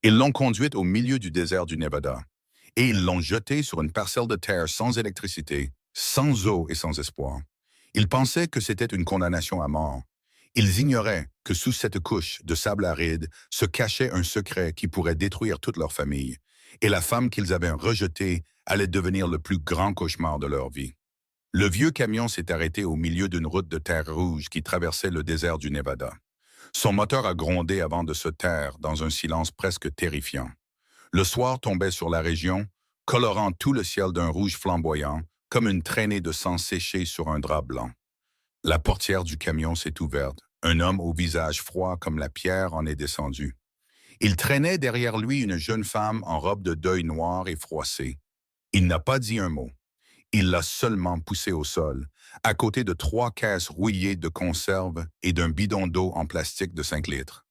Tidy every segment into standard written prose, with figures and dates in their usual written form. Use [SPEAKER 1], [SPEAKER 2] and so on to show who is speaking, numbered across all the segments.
[SPEAKER 1] Ils l'ont conduite au milieu du désert du Nevada et ils l'ont jetée sur une parcelle de terre sans électricité, sans eau et sans espoir. Ils pensaient que c'était une condamnation à mort. Ils ignoraient que sous cette couche de sable aride se cachait un secret qui pourrait détruire toute leur famille, et la femme qu'ils avaient rejetée allait devenir le plus grand cauchemar de leur vie. Le vieux camion s'est arrêté au milieu d'une route de terre rouge qui traversait le désert du Nevada. Son moteur a grondé avant de se taire dans un silence presque terrifiant. Le soir tombait sur la région, colorant tout le ciel d'un rouge flamboyant, comme une traînée de sang séché sur un drap blanc. La portière du camion s'est ouverte. Un homme au visage froid comme la pierre en est descendu. Il traînait derrière lui une jeune femme en robe de deuil noire et froissée. Il n'a pas dit un mot. Il l'a seulement poussée au sol, à côté de 3 caisses rouillées de conserve et d'un bidon d'eau en plastique de 5 litres.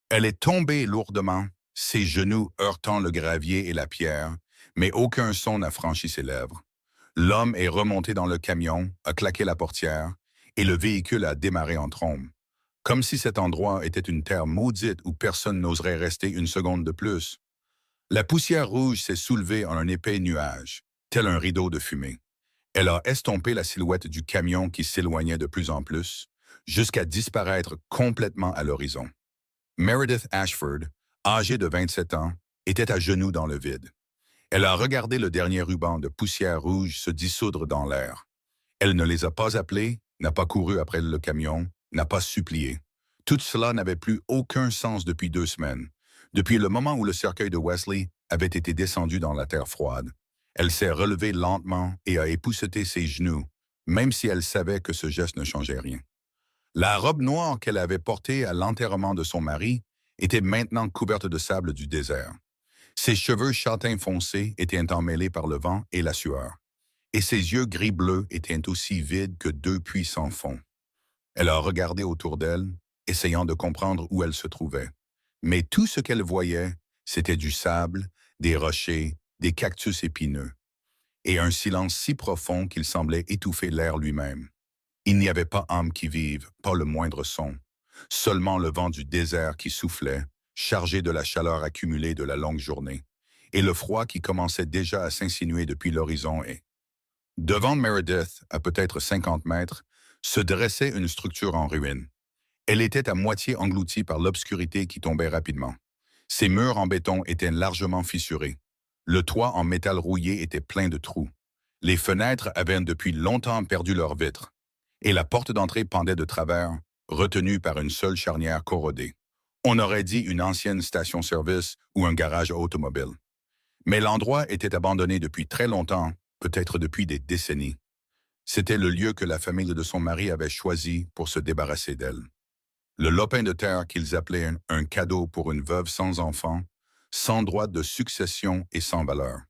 [SPEAKER 1] Elle est tombée lourdement, ses genoux heurtant le gravier et la pierre, mais aucun son n'a franchi ses lèvres. L'homme est remonté dans le camion, a claqué la portière, et le véhicule a démarré en trombe. Comme si cet endroit était une terre maudite où personne n'oserait rester une seconde de plus. La poussière rouge s'est soulevée en un épais nuage, tel un rideau de fumée. Elle a estompé la silhouette du camion qui s'éloignait de plus en plus, jusqu'à disparaître complètement à l'horizon. Meredith Ashford, âgée de 27 ans, était à genoux dans le vide. Elle a regardé le dernier ruban de poussière rouge se dissoudre dans l'air. Elle ne les a pas appelés, n'a pas couru après le camion, n'a pas supplié. Tout cela n'avait plus aucun sens depuis 2 semaines, depuis le moment où le cercueil de Wesley avait été descendu dans la terre froide. Elle s'est relevée lentement et a épousseté ses genoux, même si elle savait que ce geste ne changeait rien. La robe noire qu'elle avait portée à l'enterrement de son mari était maintenant couverte de sable du désert. Ses cheveux châtains foncés étaient emmêlés par le vent et la sueur, et ses yeux gris-bleu étaient aussi vides que 2 puits sans fond. Elle a regardé autour d'elle, essayant de comprendre où elle se trouvait. Mais tout ce qu'elle voyait, c'était du sable, des rochers, des cactus épineux, et un silence si profond qu'il semblait étouffer l'air lui-même. Il n'y avait pas âme qui vive, pas le moindre son, seulement le vent du désert qui soufflait, chargé de la chaleur accumulée de la longue journée, et le froid qui commençait déjà à s'insinuer depuis l'horizon et, devant Meredith, à peut-être 50 mètres, se dressait une structure en ruine. Elle était à moitié engloutie par l'obscurité qui tombait rapidement. Ses murs en béton étaient largement fissurés. Le toit en métal rouillé était plein de trous. Les fenêtres avaient depuis longtemps perdu leurs vitres, et la porte d'entrée pendait de travers, retenue par une seule charnière corrodée. On aurait dit une ancienne station-service ou un garage automobile. Mais l'endroit était abandonné depuis très longtemps, peut-être depuis des décennies. C'était le lieu que la famille de son mari avait choisi pour se débarrasser d'elle. Le lopin de terre qu'ils appelaient un cadeau pour une veuve sans enfant, sans droit de succession et sans valeur.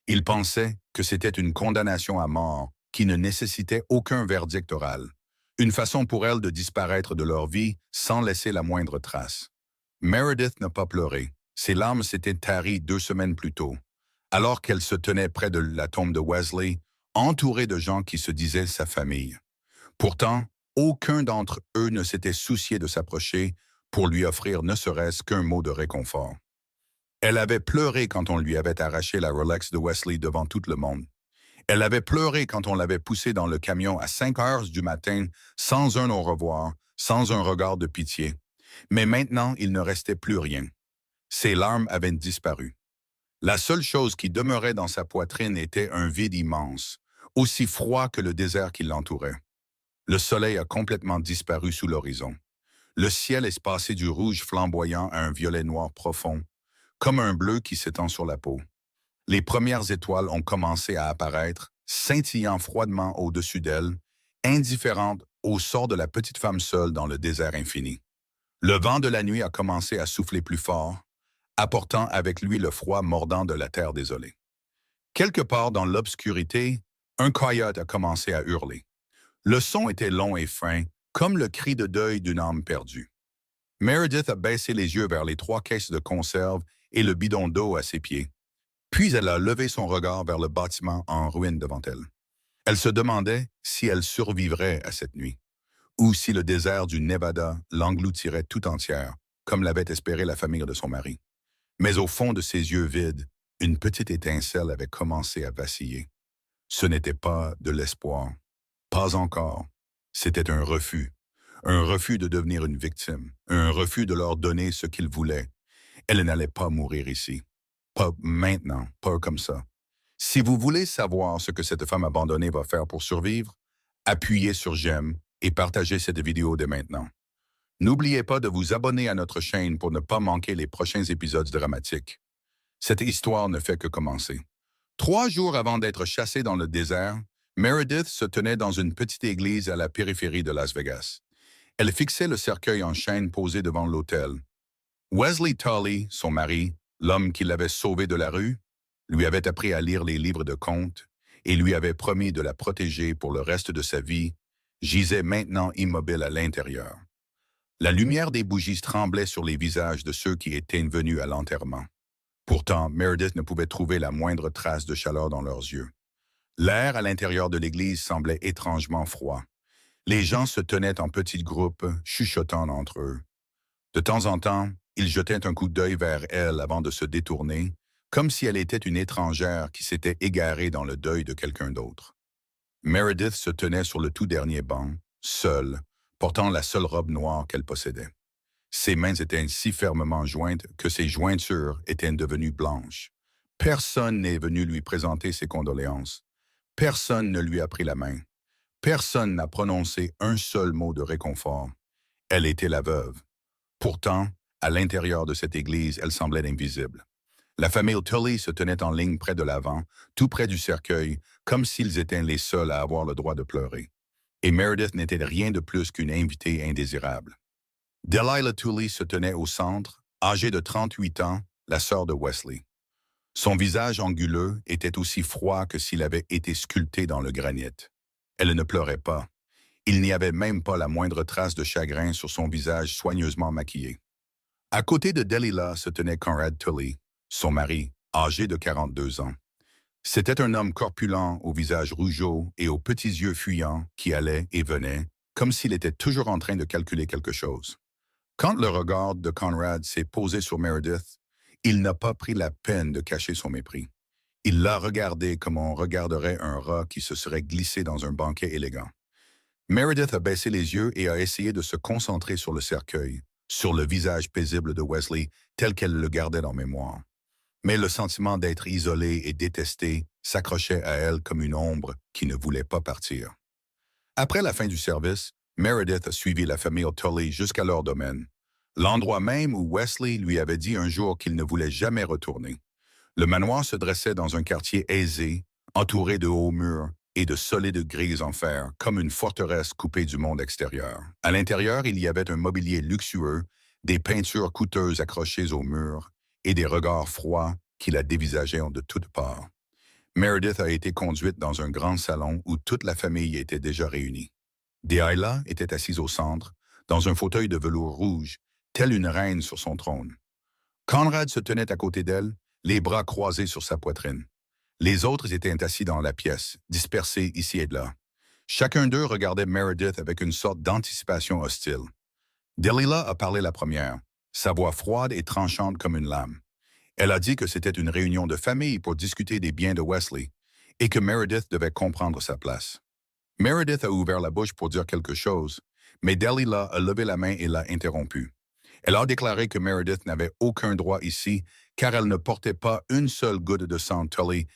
[SPEAKER 1] Ils pensaient que c'était une condamnation à mort qui ne nécessitait aucun verdict oral, une façon pour elles de disparaître de leur vie sans laisser la moindre trace. Meredith n'a pas pleuré. Ses larmes s'étaient taries 2 semaines plus tôt, alors qu'elle se tenait près de la tombe de Wesley, entourée de gens qui se disaient sa famille. Pourtant, aucun d'entre eux ne s'était soucié de s'approcher pour lui offrir ne serait-ce qu'un mot de réconfort. Elle avait pleuré quand on lui avait arraché la Rolex de Wesley devant tout le monde. Elle avait pleuré quand on l'avait poussé dans le camion à 5 heures du matin, sans un au revoir, sans un regard de pitié. Mais maintenant, il ne restait plus rien. Ses larmes avaient disparu. La seule chose qui demeurait dans sa poitrine était un vide immense, aussi froid que le désert qui l'entourait. Le soleil a complètement disparu sous l'horizon. Le ciel est passé du rouge flamboyant à un violet noir profond, comme un bleu qui s'étend sur la peau. Les premières étoiles ont commencé à apparaître, scintillant froidement au-dessus d'elle, indifférentes au sort de la petite femme seule dans le désert infini. Le vent de la nuit a commencé à souffler plus fort, apportant avec lui le froid mordant de la terre désolée. Quelque part dans l'obscurité, un coyote a commencé à hurler. Le son était long et fin, comme le cri de deuil d'une âme perdue. Meredith a baissé les yeux vers les 3 caisses de conserve et le bidon d'eau à ses pieds. Puis elle a levé son regard vers le bâtiment en ruine devant elle. Elle se demandait si elle survivrait à cette nuit, ou si le désert du Nevada l'engloutirait tout entière, comme l'avait espéré la famille de son mari. Mais au fond de ses yeux vides, une petite étincelle avait commencé à vaciller. Ce n'était pas de l'espoir. Pas encore. C'était un refus. Un refus de devenir une victime. Un refus de leur donner ce qu'ils voulaient. Elle n'allait pas mourir ici. Pas maintenant, pas comme ça. Si vous voulez savoir ce que cette femme abandonnée va faire pour survivre, appuyez sur j'aime et partagez cette vidéo dès maintenant. N'oubliez pas de vous abonner à notre chaîne pour ne pas manquer les prochains épisodes dramatiques. Cette histoire ne fait que commencer. 3 jours avant d'être chassée dans le désert, Meredith se tenait dans une petite église à la périphérie de Las Vegas. Elle fixait le cercueil en chêne posé devant l'autel. Wesley Tully, son mari, l'homme qui l'avait sauvée de la rue, lui avait appris à lire les livres de contes et lui avait promis de la protéger pour le reste de sa vie, gisait maintenant immobile à l'intérieur. La lumière des bougies tremblait sur les visages de ceux qui étaient venus à l'enterrement. Pourtant, Meredith ne pouvait trouver la moindre trace de chaleur dans leurs yeux. L'air à l'intérieur de l'église semblait étrangement froid. Les gens se tenaient en petits groupes, chuchotant entre eux. De temps en temps, ils jetaient un coup d'œil vers elle avant de se détourner, comme si elle était une étrangère qui s'était égarée dans le deuil de quelqu'un d'autre. Meredith se tenait sur le tout dernier banc, seule, portant la seule robe noire qu'elle possédait. Ses mains étaient si fermement jointes que ses jointures étaient devenues blanches. Personne n'est venu lui présenter ses condoléances. Personne ne lui a pris la main. Personne n'a prononcé un seul mot de réconfort. Elle était la veuve. Pourtant, à l'intérieur de cette église, elle semblait invisible. La famille Tully se tenait en ligne près de l'avant, tout près du cercueil, comme s'ils étaient les seuls à avoir le droit de pleurer. Et Meredith n'était rien de plus qu'une invitée indésirable. Delilah Tully se tenait au centre, âgée de 38 ans, la sœur de Wesley. Son visage anguleux était aussi froid que s'il avait été sculpté dans le granit. Elle ne pleurait pas. Il n'y avait même pas la moindre trace de chagrin sur son visage soigneusement maquillé. À côté de Delilah se tenait Conrad Tully, son mari, âgé de 42 ans. C'était un homme corpulent, au visage rougeau et aux petits yeux fuyants qui allaient et venaient, comme s'il était toujours en train de calculer quelque chose. Quand le regard de Conrad s'est posé sur Meredith, il n'a pas pris la peine de cacher son mépris. Il l'a regardé comme on regarderait un rat qui se serait glissé dans un banquet élégant. Meredith a baissé les yeux et a essayé de se concentrer sur le cercueil, sur le visage paisible de Wesley tel qu'elle le gardait en mémoire. Mais le sentiment d'être isolée et détestée s'accrochait à elle comme une ombre qui ne voulait pas partir. Après la fin du service, Meredith a suivi la famille Tully jusqu'à leur domaine, l'endroit même où Wesley lui avait dit un jour qu'il ne voulait jamais retourner. Le manoir se dressait dans un quartier aisé, entouré de hauts murs et de solides grilles en fer, comme une forteresse coupée du monde extérieur. À l'intérieur, il y avait un mobilier luxueux, des peintures coûteuses accrochées aux murs et des regards froids qui la dévisageaient de toutes parts. Meredith a été conduite dans un grand salon où toute la famille était déjà réunie. Delilah était assise au centre, dans un fauteuil de velours rouge, telle une reine sur son trône. Conrad se tenait à côté d'elle, les bras croisés sur sa poitrine. Les autres étaient assis dans la pièce, dispersés ici et là. Chacun d'eux regardait Meredith avec une sorte d'anticipation hostile. Delilah a parlé la première, sa voix froide et tranchante comme une lame. Elle a dit que c'était une réunion de famille pour discuter des biens de Wesley et que Meredith devait comprendre sa place. Meredith a ouvert la bouche pour dire quelque chose, mais Delilah a levé la main et l'a interrompu. Elle a déclaré que Meredith n'avait aucun droit ici car elle ne portait pas une seule goutte de sang Tully.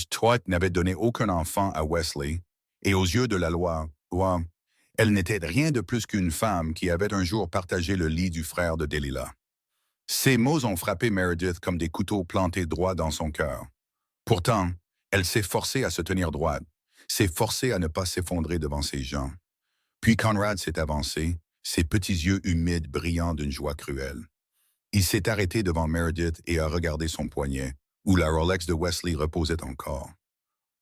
[SPEAKER 1] Toi n'avait donné aucun enfant à Wesley, et aux yeux de la loi, elle n'était rien de plus qu'une femme qui avait un jour partagé le lit du frère de Delilah. Ces mots ont frappé Meredith comme des couteaux plantés droit dans son cœur. Pourtant, elle s'est forcée à se tenir droite, s'est forcée à ne pas s'effondrer devant ces gens. Puis Conrad s'est avancé, ses petits yeux humides brillant d'une joie cruelle. Il s'est arrêté devant Meredith et a regardé son poignet, où la Rolex de Wesley reposait encore.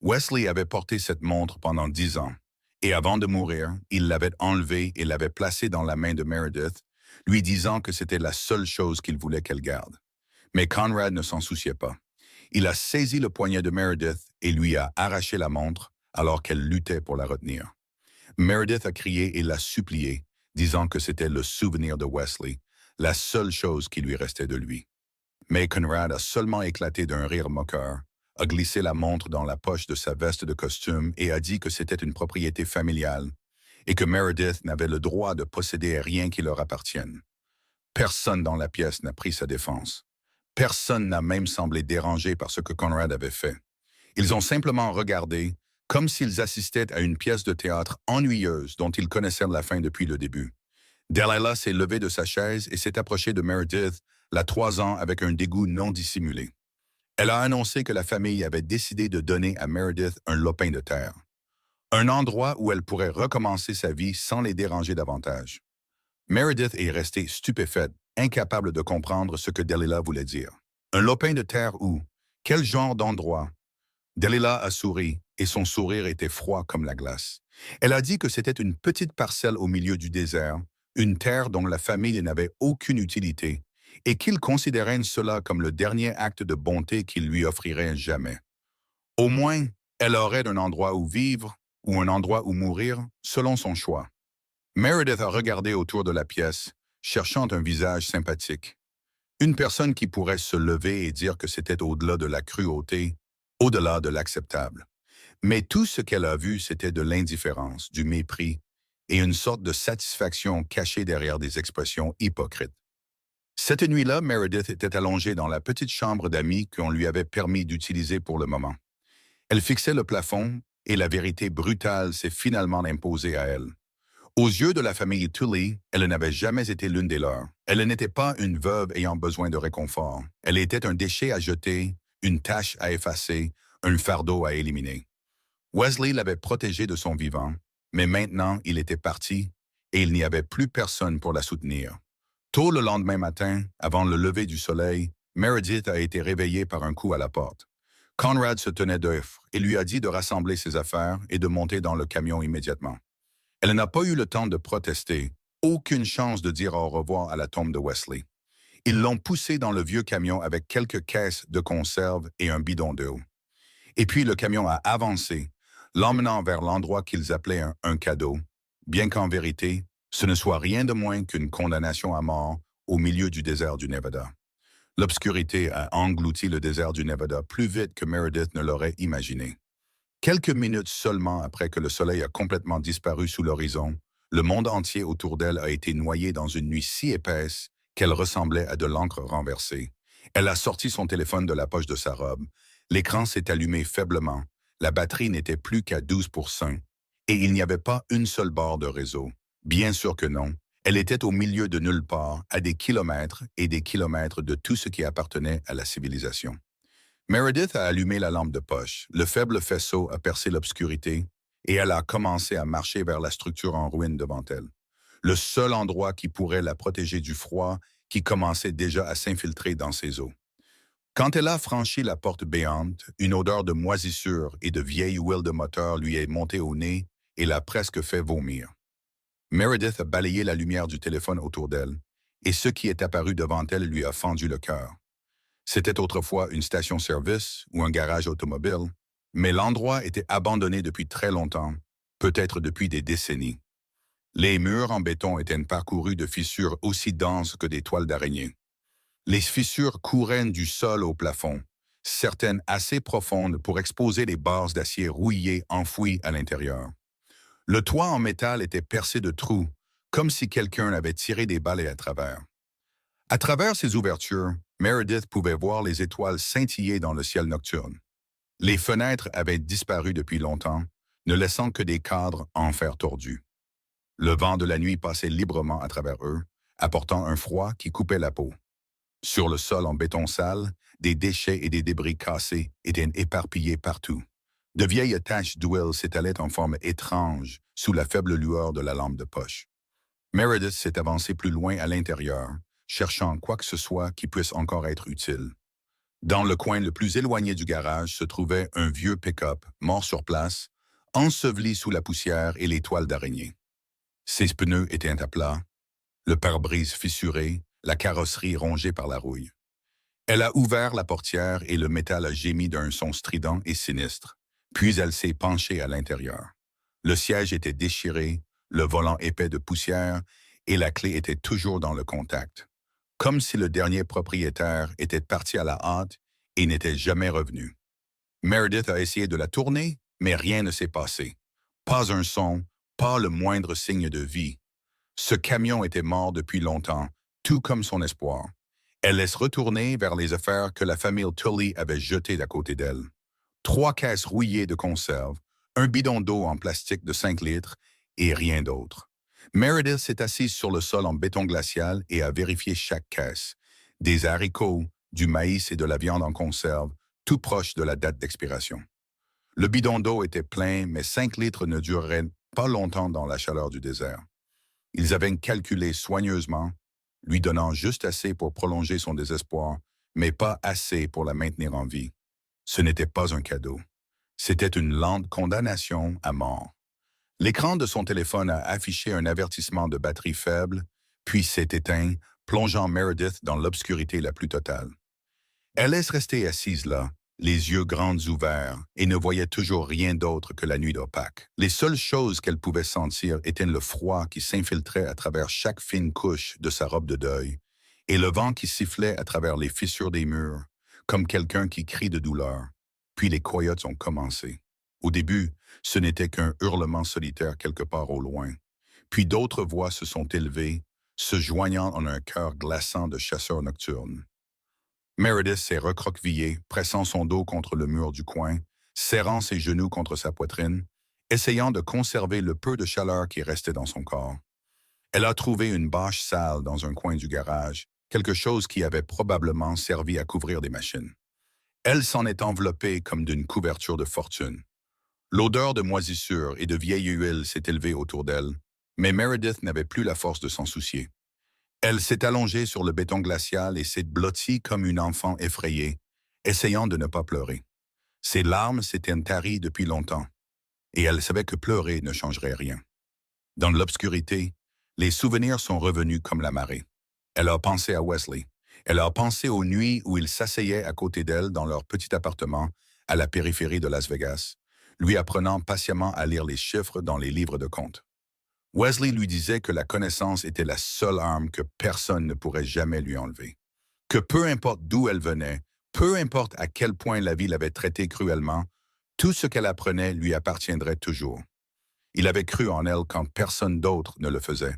[SPEAKER 1] Wesley avait porté cette montre pendant 10 ans, et avant de mourir, il l'avait enlevée et l'avait placée dans la main de Meredith, lui disant que c'était la seule chose qu'il voulait qu'elle garde. Mais Conrad ne s'en souciait pas. Il a saisi le poignet de Meredith et lui a arraché la montre alors qu'elle luttait pour la retenir. Meredith a crié et l'a supplié, disant que c'était le souvenir de Wesley, la seule chose qui lui restait de lui. Mais Conrad a seulement éclaté d'un rire moqueur, a glissé la montre dans la poche de sa veste de costume et a dit que c'était une propriété familiale et que Meredith n'avait le droit de posséder rien qui leur appartienne. Personne dans la pièce n'a pris sa défense. Personne n'a même semblé dérangé par ce que Conrad avait fait. Ils ont simplement regardé, comme s'ils assistaient à une pièce de théâtre ennuyeuse dont ils connaissaient la fin depuis le début. Delilah s'est levée de sa chaise et s'est approchée de Meredith, la toisant avec un dégoût non dissimulé. Elle a annoncé que la famille avait décidé de donner à Meredith un lopin de terre. Un endroit où elle pourrait recommencer sa vie sans les déranger davantage. Meredith est restée stupéfaite, incapable de comprendre ce que Delilah voulait dire. Un lopin de terre où? Quel genre d'endroit? Delilah a souri, et son sourire était froid comme la glace. Elle a dit que c'était une petite parcelle au milieu du désert, une terre dont la famille n'avait aucune utilité, et qu'il considérait cela comme le dernier acte de bonté qu'il lui offrirait jamais. Au moins, elle aurait un endroit où vivre, ou un endroit où mourir, selon son choix. Meredith a regardé autour de la pièce, cherchant un visage sympathique. Une personne qui pourrait se lever et dire que c'était au-delà de la cruauté, au-delà de l'acceptable. Mais tout ce qu'elle a vu, c'était de l'indifférence, du mépris et une sorte de satisfaction cachée derrière des expressions hypocrites. Cette nuit-là, Meredith était allongée dans la petite chambre d'amis qu'on lui avait permis d'utiliser pour le moment. Elle fixait le plafond et la vérité brutale s'est finalement imposée à elle. Aux yeux de la famille Tully, elle n'avait jamais été l'une des leurs. Elle n'était pas une veuve ayant besoin de réconfort. Elle était un déchet à jeter, une tâche à effacer, un fardeau à éliminer. Wesley l'avait protégée de son vivant, mais maintenant il était parti et il n'y avait plus personne pour la soutenir. Tôt le lendemain matin, avant le lever du soleil, Meredith a été réveillée par un coup à la porte. Conrad se tenait dehors et lui a dit de rassembler ses affaires et de monter dans le camion immédiatement. Elle n'a pas eu le temps de protester, aucune chance de dire au revoir à la tombe de Wesley. Ils l'ont poussé dans le vieux camion avec quelques caisses de conserve et un bidon d'eau. Et puis le camion a avancé, l'emmenant vers l'endroit qu'ils appelaient un cadeau, bien qu'en vérité, ce ne soit rien de moins qu'une condamnation à mort au milieu du désert du Nevada. L'obscurité a englouti le désert du Nevada plus vite que Meredith ne l'aurait imaginé. Quelques minutes seulement après que le soleil a complètement disparu sous l'horizon, le monde entier autour d'elle a été noyé dans une nuit si épaisse qu'elle ressemblait à de l'encre renversée. Elle a sorti son téléphone de la poche de sa robe. L'écran s'est allumé faiblement. La batterie n'était plus qu'à 12%. Et il n'y avait pas une seule barre de réseau. Bien sûr que non. Elle était au milieu de nulle part, à des kilomètres et des kilomètres de tout ce qui appartenait à la civilisation. Meredith a allumé la lampe de poche. Le faible faisceau a percé l'obscurité et elle a commencé à marcher vers la structure en ruine devant elle. Le seul endroit qui pourrait la protéger du froid qui commençait déjà à s'infiltrer dans ses os. Quand elle a franchi la porte béante, une odeur de moisissure et de vieille huile de moteur lui est montée au nez et l'a presque fait vomir. Meredith a balayé la lumière du téléphone autour d'elle et ce qui est apparu devant elle lui a fendu le cœur. C'était autrefois une station-service ou un garage automobile, mais l'endroit était abandonné depuis très longtemps, peut-être depuis des décennies. Les murs en béton étaient parcourus de fissures aussi denses que des toiles d'araignée. Les fissures couraient du sol au plafond, certaines assez profondes pour exposer les barres d'acier rouillées enfouies à l'intérieur. Le toit en métal était percé de trous, comme si quelqu'un avait tiré des balais à travers. À travers ces ouvertures, Meredith pouvait voir les étoiles scintiller dans le ciel nocturne. Les fenêtres avaient disparu depuis longtemps, ne laissant que des cadres en fer tordu. Le vent de la nuit passait librement à travers eux, apportant un froid qui coupait la peau. Sur le sol en béton sale, des déchets et des débris cassés étaient éparpillés partout. De vieilles taches d'huile s'étalaient en forme étrange sous la faible lueur de la lampe de poche. Meredith s'est avancée plus loin à l'intérieur, cherchant quoi que ce soit qui puisse encore être utile. Dans le coin le plus éloigné du garage se trouvait un vieux pick-up, mort sur place, enseveli sous la poussière et les toiles d'araignée. Ses pneus étaient à plat, le pare-brise fissuré, la carrosserie rongée par la rouille. Elle a ouvert la portière et le métal a gémi d'un son strident et sinistre, puis elle s'est penchée à l'intérieur. Le siège était déchiré, le volant épais de poussière et la clé était toujours dans le contact. comme si le dernier propriétaire était parti à la hâte et n'était jamais revenu. Meredith a essayé de la tourner, mais rien ne s'est passé. Pas un son, pas le moindre signe de vie. Ce camion était mort depuis longtemps, tout comme son espoir. Elle laisse retourner vers les affaires que la famille Tully avait jetées d'à côté d'elle. 3 caisses rouillées de conserve, un bidon d'eau en plastique de 5 litres et rien d'autre. Meredith s'est assise sur le sol en béton glacial et a vérifié chaque caisse. Des haricots, du maïs et de la viande en conserve, tout proche de la date d'expiration. Le bidon d'eau était plein, mais 5 litres ne dureraient pas longtemps dans la chaleur du désert. Ils avaient calculé soigneusement, lui donnant juste assez pour prolonger son désespoir, mais pas assez pour la maintenir en vie. Ce n'était pas un cadeau. C'était une lente condamnation à mort. L'écran de son téléphone a affiché un avertissement de batterie faible, puis s'est éteint, plongeant Meredith dans l'obscurité la plus totale. Elle laisse rester assise là, les yeux grands ouverts, et ne voyait toujours rien d'autre que la nuit opaque. Les seules choses qu'elle pouvait sentir étaient le froid qui s'infiltrait à travers chaque fine couche de sa robe de deuil, et le vent qui sifflait à travers les fissures des murs, comme quelqu'un qui crie de douleur. Puis les coyotes ont commencé. Au début, ce n'était qu'un hurlement solitaire quelque part au loin. Puis d'autres voix se sont élevées, se joignant en un chœur glaçant de chasseurs nocturnes. Meredith s'est recroquevillée, pressant son dos contre le mur du coin, serrant ses genoux contre sa poitrine, essayant de conserver le peu de chaleur qui restait dans son corps. Elle a trouvé une bâche sale dans un coin du garage, quelque chose qui avait probablement servi à couvrir des machines. Elle s'en est enveloppée comme d'une couverture de fortune. L'odeur de moisissure et de vieille huile s'est élevée autour d'elle, mais Meredith n'avait plus la force de s'en soucier. Elle s'est allongée sur le béton glacial et s'est blottie comme une enfant effrayée, essayant de ne pas pleurer. Ses larmes s'étaient taries depuis longtemps, et elle savait que pleurer ne changerait rien. Dans l'obscurité, les souvenirs sont revenus comme la marée. Elle a pensé à Wesley. Elle a pensé aux nuits où il s'asseyait à côté d'elle dans leur petit appartement à la périphérie de Las Vegas, lui apprenant patiemment à lire les chiffres dans les livres de comptes. Wesley lui disait que la connaissance était la seule arme que personne ne pourrait jamais lui enlever. Que peu importe d'où elle venait, peu importe à quel point la vie l'avait traitée cruellement, tout ce qu'elle apprenait lui appartiendrait toujours. Il avait cru en elle quand personne d'autre ne le faisait.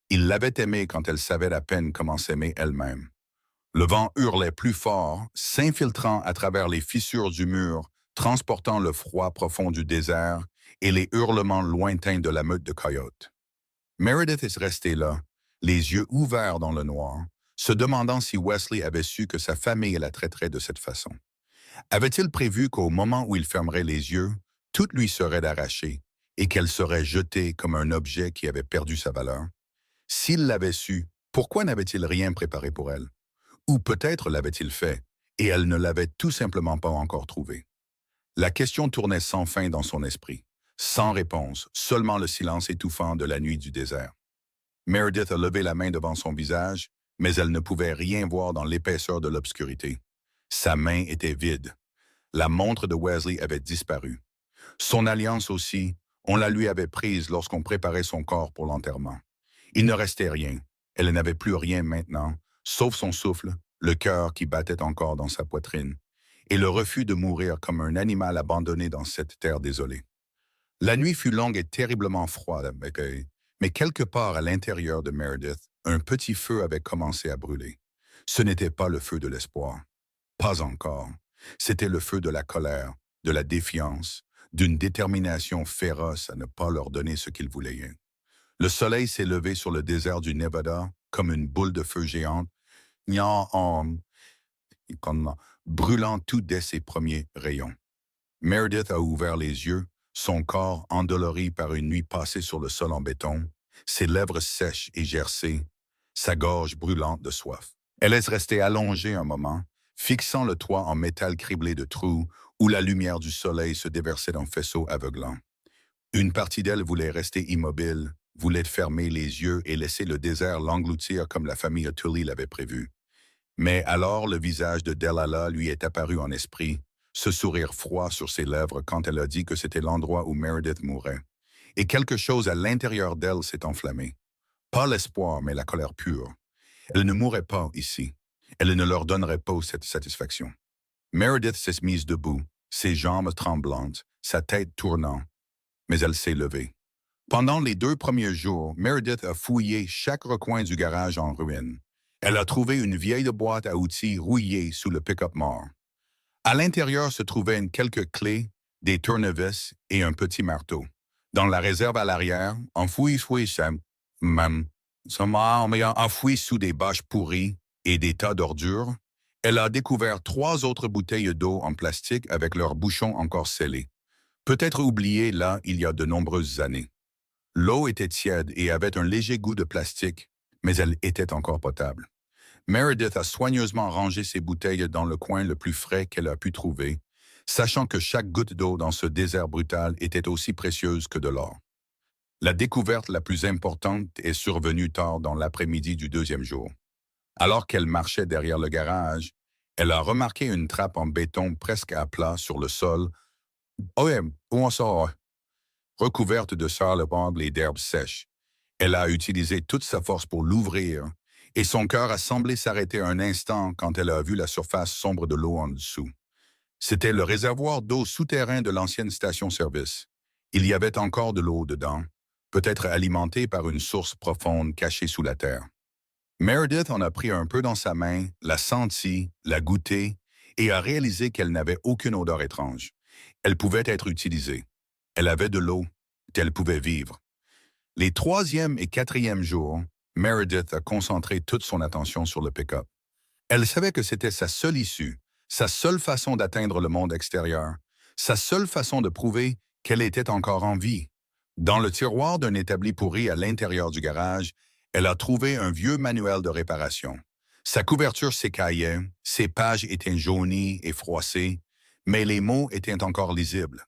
[SPEAKER 1] Il l'avait aimée quand elle savait à peine comment s'aimer elle-même. Le vent hurlait plus fort, s'infiltrant à travers les fissures du mur, transportant le froid profond du désert et les hurlements lointains de la meute de coyotes. Meredith est restée là, les yeux ouverts dans le noir, se demandant si Wesley avait su que sa famille la traiterait de cette façon. Avait-il prévu qu'au moment où il fermerait les yeux, tout lui serait arraché et qu'elle serait jetée comme un objet qui avait perdu sa valeur? S'il l'avait su, pourquoi n'avait-il rien préparé pour elle? Ou peut-être l'avait-il fait, et elle ne l'avait tout simplement pas encore trouvé. La question tournait sans fin dans son esprit. Sans réponse, seulement le silence étouffant de la nuit du désert. Meredith a levé la main devant son visage, mais elle ne pouvait rien voir dans l'épaisseur de l'obscurité. Sa main était vide. La montre de Wesley avait disparu. Son alliance aussi, on la lui avait prise lorsqu'on préparait son corps pour l'enterrement. Il ne restait rien. Elle n'avait plus rien maintenant, sauf son souffle, le cœur qui battait encore dans sa poitrine, et le refus de mourir comme un animal abandonné dans cette terre désolée. La nuit fut longue et terriblement froide, mais quelque part à l'intérieur de Meredith, un petit feu avait commencé à brûler. Ce n'était pas le feu de l'espoir. Pas encore. C'était le feu de la colère, de la défiance, d'une détermination féroce à ne pas leur donner ce qu'ils voulaient. Le soleil s'est levé sur le désert du Nevada comme une boule de feu géante, brûlant tout dès ses premiers rayons. Meredith a ouvert les yeux, son corps endolori par une nuit passée sur le sol en béton, ses lèvres sèches et gercées, sa gorge brûlante de soif. Elle est restée allongée un moment, fixant le toit en métal criblé de trous où la lumière du soleil se déversait dans faisceaux aveuglants. Une partie d'elle voulait rester immobile, voulait fermer les yeux et laisser le désert l'engloutir comme la famille Tully l'avait prévu. Mais alors le visage de Delilah lui est apparu en esprit, ce sourire froid sur ses lèvres quand elle a dit que c'était l'endroit où Meredith mourrait. Et quelque chose à l'intérieur d'elle s'est enflammé. Pas l'espoir, mais la colère pure. Elle ne mourrait pas ici. Elle ne leur donnerait pas cette satisfaction. Meredith s'est mise debout, ses jambes tremblantes, sa tête tournant, mais elle s'est levée. Pendant les 2 premiers jours, Meredith a fouillé chaque recoin du garage en ruine. Elle a trouvé une vieille boîte à outils rouillée sous le pick-up mort. À l'intérieur se trouvaient quelques clés, des tournevis et un petit marteau. Dans la réserve à l'arrière, enfoui sous des bâches pourries et des tas d'ordures, elle a découvert 3 autres bouteilles d'eau en plastique avec leurs bouchons encore scellés. Peut-être oubliées là il y a de nombreuses années. L'eau était tiède et avait un léger goût de plastique, mais elle était encore potable. Meredith a soigneusement rangé ses bouteilles dans le coin le plus frais qu'elle a pu trouver, sachant que chaque goutte d'eau dans ce désert brutal était aussi précieuse que de l'or. La découverte la plus importante est survenue tard dans l'après-midi du 2e jour. Alors qu'elle marchait derrière le garage, elle a remarqué une trappe en béton presque à plat sur le sol, recouverte de sable et d'herbes sèches. Elle a utilisé toute sa force pour l'ouvrir, et son cœur a semblé s'arrêter un instant quand elle a vu la surface sombre de l'eau en dessous. C'était le réservoir d'eau souterrain de l'ancienne station-service. Il y avait encore de l'eau dedans, peut-être alimentée par une source profonde cachée sous la terre. Meredith en a pris un peu dans sa main, l'a sentie, l'a goûtée, et a réalisé qu'elle n'avait aucune odeur étrange. Elle pouvait être utilisée. Elle avait de l'eau, elle pouvait vivre. Les 3e et 4e jours, Meredith a concentré toute son attention sur le pick-up. Elle savait que c'était sa seule issue, sa seule façon d'atteindre le monde extérieur, sa seule façon de prouver qu'elle était encore en vie. Dans le tiroir d'un établi pourri à l'intérieur du garage, elle a trouvé un vieux manuel de réparation. Sa couverture s'écaillait, ses pages étaient jaunies et froissées, mais les mots étaient encore lisibles.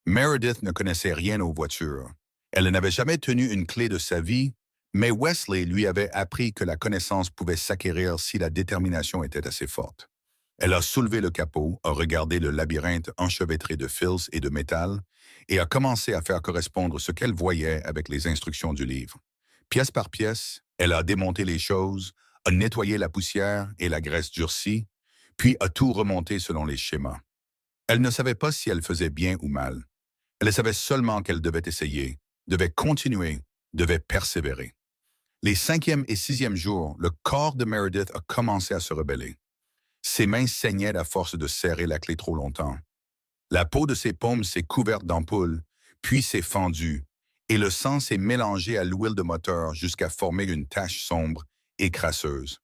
[SPEAKER 1] Meredith ne connaissait rien aux voitures. Elle n'avait jamais tenu une clé de sa vie, mais Wesley lui avait appris que la connaissance pouvait s'acquérir si la détermination était assez forte. Elle a soulevé le capot, a regardé le labyrinthe enchevêtré de fils et de métal, et a commencé à faire correspondre ce qu'elle voyait avec les instructions du livre. Pièce par pièce, elle a démonté les choses, a nettoyé la poussière et la graisse durcie, puis a tout remonté selon les schémas. Elle ne savait pas si elle faisait bien ou mal. Elle savait seulement qu'elle devait essayer, devait continuer, devait persévérer. Les 5e et 6e jours, le corps de Meredith a commencé à se rebeller. Ses mains saignaient à force de serrer la clé trop longtemps. La peau de ses paumes s'est couverte d'ampoules, puis s'est fendue, et le sang s'est mélangé à l'huile de moteur jusqu'à former une tache sombre et crasseuse.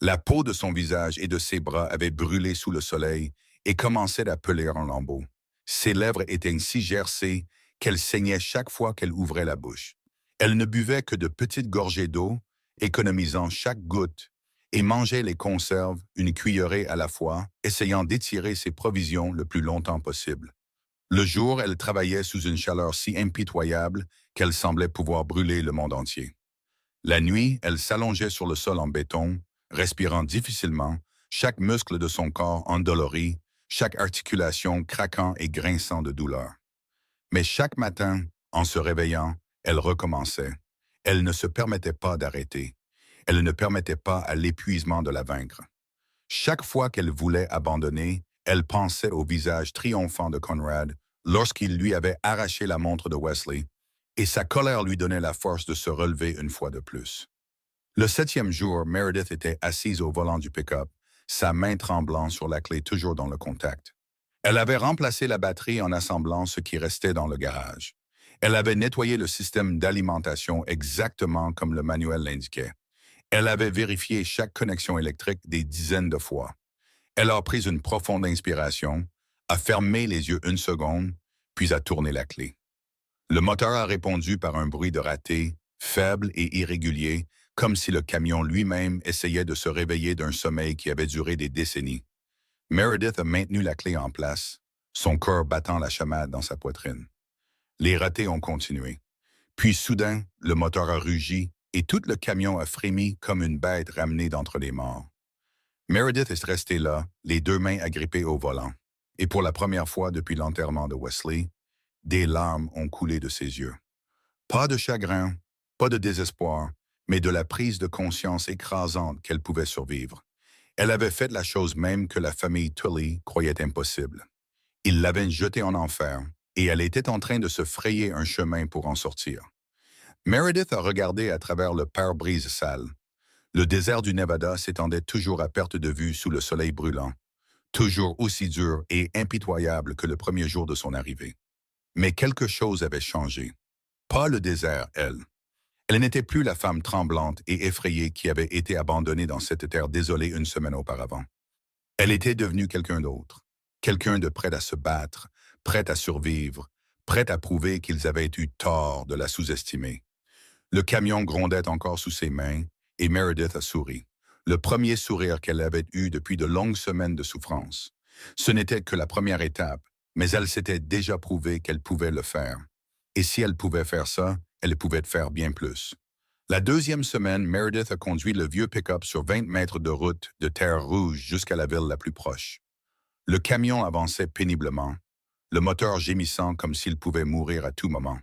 [SPEAKER 1] La peau de son visage et de ses bras avait brûlé sous le soleil et commençait à peler en lambeaux. Ses lèvres étaient si gercées qu'elles saignaient chaque fois qu'elle ouvrait la bouche. Elle ne buvait que de petites gorgées d'eau, économisant chaque goutte, et mangeait les conserves, une cuillerée à la fois, essayant d'étirer ses provisions le plus longtemps possible. Le jour, elle travaillait sous une chaleur si impitoyable qu'elle semblait pouvoir brûler le monde entier. La nuit, elle s'allongeait sur le sol en béton, respirant difficilement, chaque muscle de son corps endolori, chaque articulation craquant et grinçant de douleur. Mais chaque matin, en se réveillant, elle recommençait. Elle ne se permettait pas d'arrêter. Elle ne permettait pas à l'épuisement de la vaincre. Chaque fois qu'elle voulait abandonner, elle pensait au visage triomphant de Conrad lorsqu'il lui avait arraché la montre de Wesley, et sa colère lui donnait la force de se relever une fois de plus. Le 7e jour, Meredith était assise au volant du pick-up, sa main tremblant sur la clé toujours dans le contact. Elle avait remplacé la batterie en assemblant ce qui restait dans le garage. Elle avait nettoyé le système d'alimentation exactement comme le manuel l'indiquait. Elle avait vérifié chaque connexion électrique des dizaines de fois. Elle a pris une profonde inspiration, a fermé les yeux une seconde, puis a tourné la clé. Le moteur a répondu par un bruit de raté, faible et irrégulier, comme si le camion lui-même essayait de se réveiller d'un sommeil qui avait duré des décennies. Meredith a maintenu la clé en place, son cœur battant la chamade dans sa poitrine. Les ratés ont continué. Puis soudain, le moteur a rugi et tout le camion a frémi comme une bête ramenée d'entre les morts. Meredith est restée là, les 2 mains agrippées au volant. Et pour la première fois depuis l'enterrement de Wesley, des larmes ont coulé de ses yeux. Pas de chagrin, pas de désespoir, mais de la prise de conscience écrasante qu'elle pouvait survivre. Elle avait fait la chose même que la famille Tully croyait impossible. Ils l'avaient jetée en enfer, et elle était en train de se frayer un chemin pour en sortir. Meredith a regardé à travers le pare-brise sale. Le désert du Nevada s'étendait toujours à perte de vue sous le soleil brûlant, toujours aussi dur et impitoyable que le premier jour de son arrivée. Mais quelque chose avait changé. Pas le désert, elle. Elle n'était plus la femme tremblante et effrayée qui avait été abandonnée dans cette terre désolée une semaine auparavant. Elle était devenue quelqu'un d'autre, quelqu'un de prêt à se battre, prêt à survivre, prêt à prouver qu'ils avaient eu tort de la sous-estimer. Le camion grondait encore sous ses mains et Meredith a souri. Le premier sourire qu'elle avait eu depuis de longues semaines de souffrance. Ce n'était que la première étape, mais elle s'était déjà prouvé qu'elle pouvait le faire. Et si elle pouvait faire ça, elle pouvait faire bien plus. La deuxième semaine, Meredith a conduit le vieux pick-up sur 20 mètres de route de terre rouge jusqu'à la ville la plus proche. Le camion avançait péniblement, le moteur gémissant comme s'il pouvait mourir à tout moment.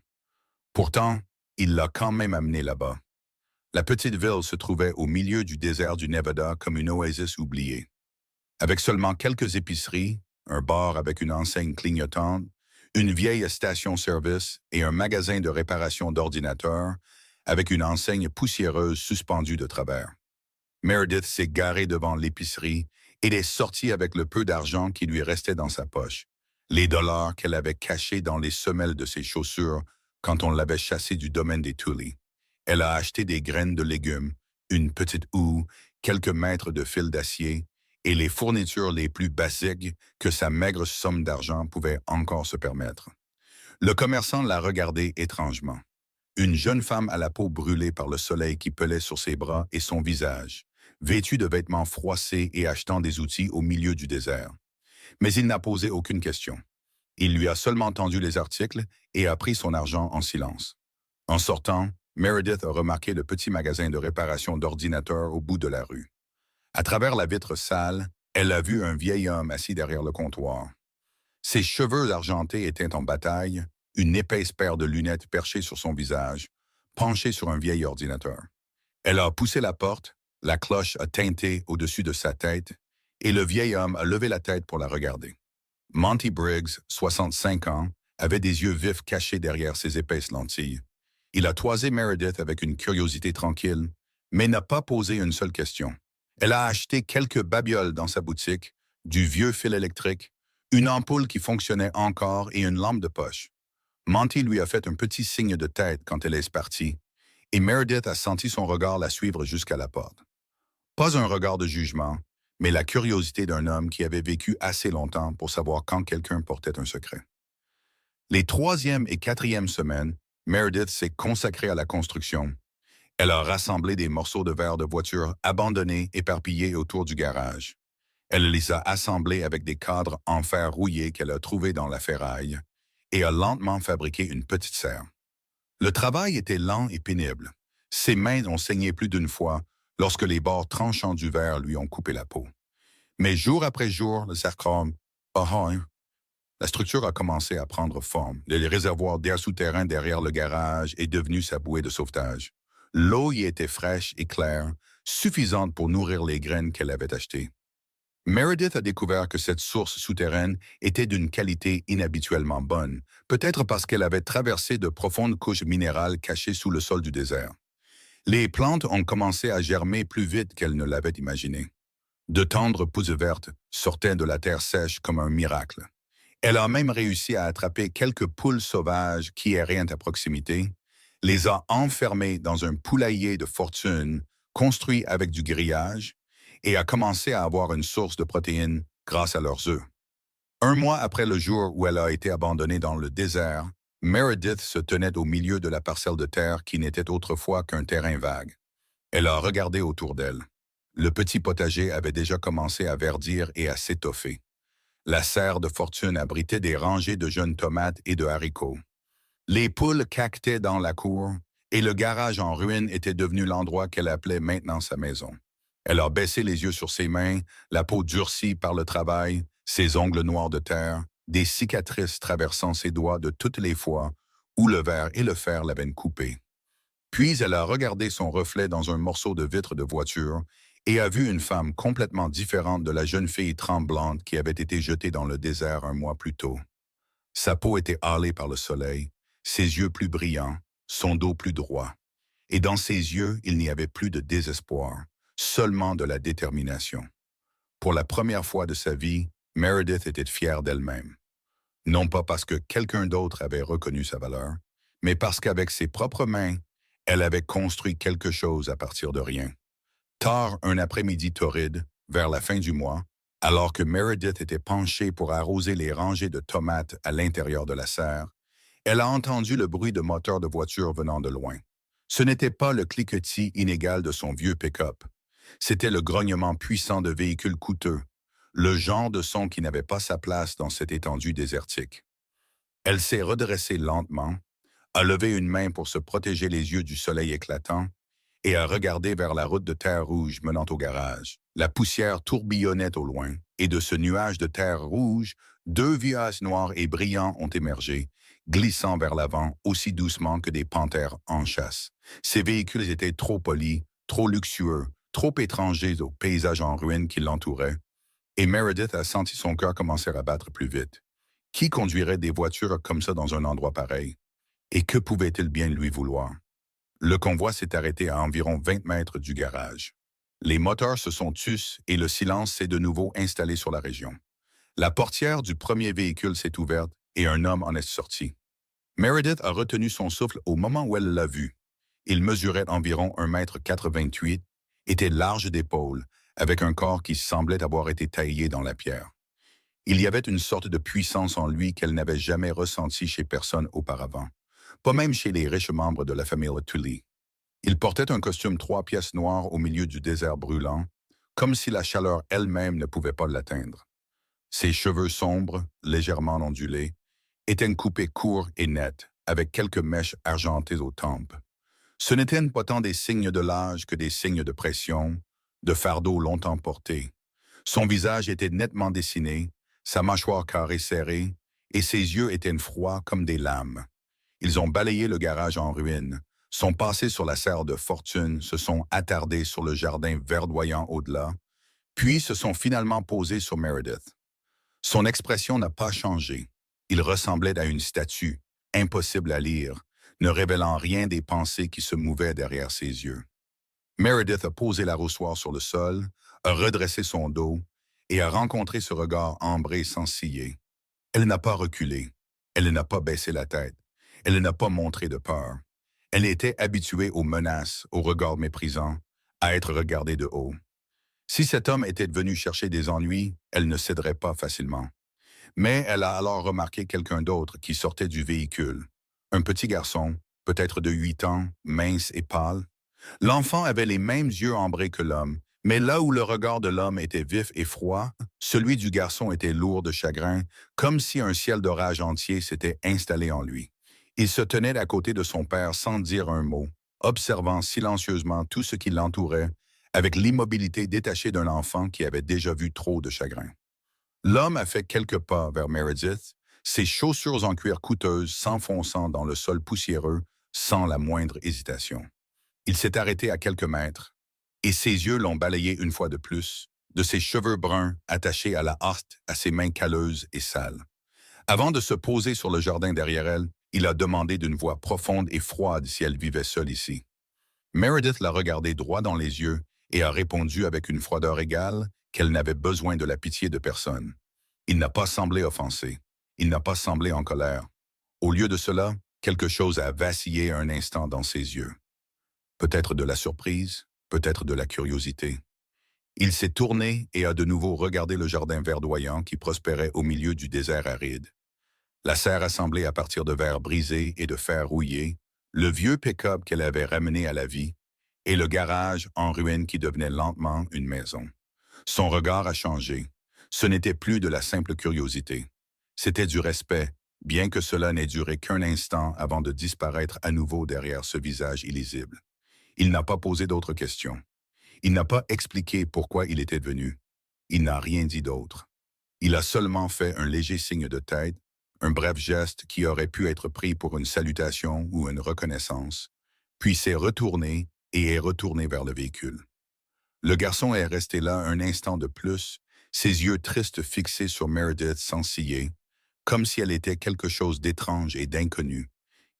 [SPEAKER 1] Pourtant, il l'a quand même amené là-bas. La petite ville se trouvait au milieu du désert du Nevada comme une oasis oubliée. Avec seulement quelques épiceries, un bar avec une enseigne clignotante, une vieille station-service et un magasin de réparation d'ordinateurs avec une enseigne poussiéreuse suspendue de travers. Meredith s'est garée devant l'épicerie et est sortie avec le peu d'argent qui lui restait dans sa poche, les dollars qu'elle avait cachés dans les semelles de ses chaussures quand on l'avait chassée du domaine des Tully. Elle a acheté des graines de légumes, une petite houe, quelques mètres de fil d'acier et les fournitures les plus basiques que sa maigre somme d'argent pouvait encore se permettre. Le commerçant l'a regardée étrangement. Une jeune femme à la peau brûlée par le soleil qui pelait sur ses bras et son visage, vêtue de vêtements froissés et achetant des outils au milieu du désert. Mais il n'a posé aucune question. Il lui a seulement tendu les articles et a pris son argent en silence. En sortant, Meredith a remarqué le petit magasin de réparation d'ordinateurs au bout de la rue. À travers la vitre sale, elle a vu un vieil homme assis derrière le comptoir. Ses cheveux argentés étaient en bataille, une épaisse paire de lunettes perchée sur son visage, penché sur un vieil ordinateur. Elle a poussé la porte, la cloche a tinté au-dessus de sa tête, et le vieil homme a levé la tête pour la regarder. Monty Briggs, 65 ans, avait des yeux vifs cachés derrière ses épaisses lentilles. Il a toisé Meredith avec une curiosité tranquille, mais n'a pas posé une seule question. Elle a acheté quelques babioles dans sa boutique, du vieux fil électrique, une ampoule qui fonctionnait encore et une lampe de poche. Monty lui a fait un petit signe de tête quand elle est partie, et Meredith a senti son regard la suivre jusqu'à la porte. Pas un regard de jugement, mais la curiosité d'un homme qui avait vécu assez longtemps pour savoir quand quelqu'un portait un secret. Les troisième et quatrième semaines, Meredith s'est consacrée à la construction. Elle a rassemblé des morceaux de verre de voitures abandonnés éparpillés autour du garage. Elle les a assemblés avec des cadres en fer rouillé qu'elle a trouvés dans la ferraille et a lentement fabriqué une petite serre. Le travail était lent et pénible. Ses mains ont saigné plus d'une fois lorsque les bords tranchants du verre lui ont coupé la peau. Mais jour après jour, le sarcome, la structure a commencé à prendre forme. Le réservoir d'air souterrain derrière le garage est devenu sa bouée de sauvetage. L'eau y était fraîche et claire, suffisante pour nourrir les graines qu'elle avait achetées. Meredith a découvert que cette source souterraine était d'une qualité inhabituellement bonne, peut-être parce qu'elle avait traversé de profondes couches minérales cachées sous le sol du désert. Les plantes ont commencé à germer plus vite qu'elle ne l'avait imaginé. De tendres pousses vertes sortaient de la terre sèche comme un miracle. Elle a même réussi à attraper quelques poules sauvages qui erraient à proximité, les a enfermées dans un poulailler de fortune construit avec du grillage et a commencé à avoir une source de protéines grâce à leurs œufs. Un mois après le jour où elle a été abandonnée dans le désert, Meredith se tenait au milieu de la parcelle de terre qui n'était autrefois qu'un terrain vague. Elle a regardé autour d'elle. Le petit potager avait déjà commencé à verdir et à s'étoffer. La serre de fortune abritait des rangées de jeunes tomates et de haricots. Les poules caquetaient dans la cour et le garage en ruine était devenu l'endroit qu'elle appelait maintenant sa maison. Elle a baissé les yeux sur ses mains, la peau durcie par le travail, ses ongles noirs de terre, des cicatrices traversant ses doigts de toutes les fois où le verre et le fer l'avaient coupée. Puis elle a regardé son reflet dans un morceau de vitre de voiture et a vu une femme complètement différente de la jeune fille tremblante qui avait été jetée dans le désert un mois plus tôt. Sa peau était hâlée par le soleil, ses yeux plus brillants, son dos plus droit. Et dans ses yeux, il n'y avait plus de désespoir, seulement de la détermination. Pour la première fois de sa vie, Meredith était fière d'elle-même. Non pas parce que quelqu'un d'autre avait reconnu sa valeur, mais parce qu'avec ses propres mains, elle avait construit quelque chose à partir de rien. Tard un après-midi torride, vers la fin du mois, alors que Meredith était penchée pour arroser les rangées de tomates à l'intérieur de la serre, elle a entendu le bruit de moteur de voiture venant de loin. Ce n'était pas le cliquetis inégal de son vieux pick-up. C'était le grognement puissant de véhicules coûteux, le genre de son qui n'avait pas sa place dans cette étendue désertique. Elle s'est redressée lentement, a levé une main pour se protéger les yeux du soleil éclatant et a regardé vers la route de terre rouge menant au garage. La poussière tourbillonnait au loin, et de ce nuage de terre rouge, deux villages noirs et brillants ont émergé, glissant vers l'avant aussi doucement que des panthères en chasse. Ces véhicules étaient trop polis, trop luxueux, trop étrangers au paysage en ruine qui l'entourait, et Meredith a senti son cœur commencer à battre plus vite. Qui conduirait des voitures comme ça dans un endroit pareil? Et que pouvait-il bien lui vouloir? Le convoi s'est arrêté à environ 20 mètres du garage. Les moteurs se sont tus et le silence s'est de nouveau installé sur la région. La portière du premier véhicule s'est ouverte et un homme en est sorti. Meredith a retenu son souffle au moment où elle l'a vu. Il mesurait environ 1,88 m, était large d'épaules, avec un corps qui semblait avoir été taillé dans la pierre. Il y avait une sorte de puissance en lui qu'elle n'avait jamais ressentie chez personne auparavant, pas même chez les riches membres de la famille Tully. Il portait un costume 3 pièces noir au milieu du désert brûlant, comme si la chaleur elle-même ne pouvait pas l'atteindre. Ses cheveux sombres, légèrement ondulés, étaient coupés courts et nets, avec quelques mèches argentées aux tempes. Ce n'étaient pas tant des signes de l'âge que des signes de pression, de fardeau longtemps porté. Son visage était nettement dessiné, sa mâchoire carrée serrée, et ses yeux étaient froids comme des lames. Ils ont balayé le garage en ruine, sont passés sur la serre de fortune, se sont attardés sur le jardin verdoyant au-delà, puis se sont finalement posés sur Meredith. Son expression n'a pas changé. Il ressemblait à une statue, impossible à lire, ne révélant rien des pensées qui se mouvaient derrière ses yeux. Meredith a posé l'arrosoir sur le sol, a redressé son dos et a rencontré ce regard ambré sans ciller. Elle n'a pas reculé, elle n'a pas baissé la tête, elle n'a pas montré de peur. Elle était habituée aux menaces, aux regards méprisants, à être regardée de haut. Si cet homme était venu chercher des ennuis, elle ne céderait pas facilement. Mais elle a alors remarqué quelqu'un d'autre qui sortait du véhicule. Un petit garçon, peut-être de 8 ans, mince et pâle. L'enfant avait les mêmes yeux ambrés que l'homme, mais là où le regard de l'homme était vif et froid, celui du garçon était lourd de chagrin, comme si un ciel d'orage entier s'était installé en lui. Il se tenait à côté de son père sans dire un mot, observant silencieusement tout ce qui l'entourait, avec l'immobilité détachée d'un enfant qui avait déjà vu trop de chagrin. L'homme a fait quelques pas vers Meredith, ses chaussures en cuir coûteuses s'enfonçant dans le sol poussiéreux sans la moindre hésitation. Il s'est arrêté à quelques mètres, et ses yeux l'ont balayé une fois de plus, de ses cheveux bruns attachés à la harste à ses mains calleuses et sales. Avant de se poser sur le jardin derrière elle, il a demandé d'une voix profonde et froide si elle vivait seule ici. Meredith l'a regardé droit dans les yeux et a répondu avec une froideur égale qu'elle n'avait besoin de la pitié de personne. Il n'a pas semblé offensé. Il n'a pas semblé en colère. Au lieu de cela, quelque chose a vacillé un instant dans ses yeux. Peut-être de la surprise, peut-être de la curiosité. Il s'est tourné et a de nouveau regardé le jardin verdoyant qui prospérait au milieu du désert aride. La serre assemblée à partir de verre brisé et de fer rouillé, le vieux pick-up qu'elle avait ramené à la vie, et le garage en ruine qui devenait lentement une maison. Son regard a changé. Ce n'était plus de la simple curiosité. C'était du respect, bien que cela n'ait duré qu'un instant avant de disparaître à nouveau derrière ce visage illisible. Il n'a pas posé d'autres questions. Il n'a pas expliqué pourquoi il était venu. Il n'a rien dit d'autre. Il a seulement fait un léger signe de tête, un bref geste qui aurait pu être pris pour une salutation ou une reconnaissance, puis s'est retourné et est retourné vers le véhicule. Le garçon est resté là un instant de plus, ses yeux tristes fixés sur Meredith sans ciller, comme si elle était quelque chose d'étrange et d'inconnu,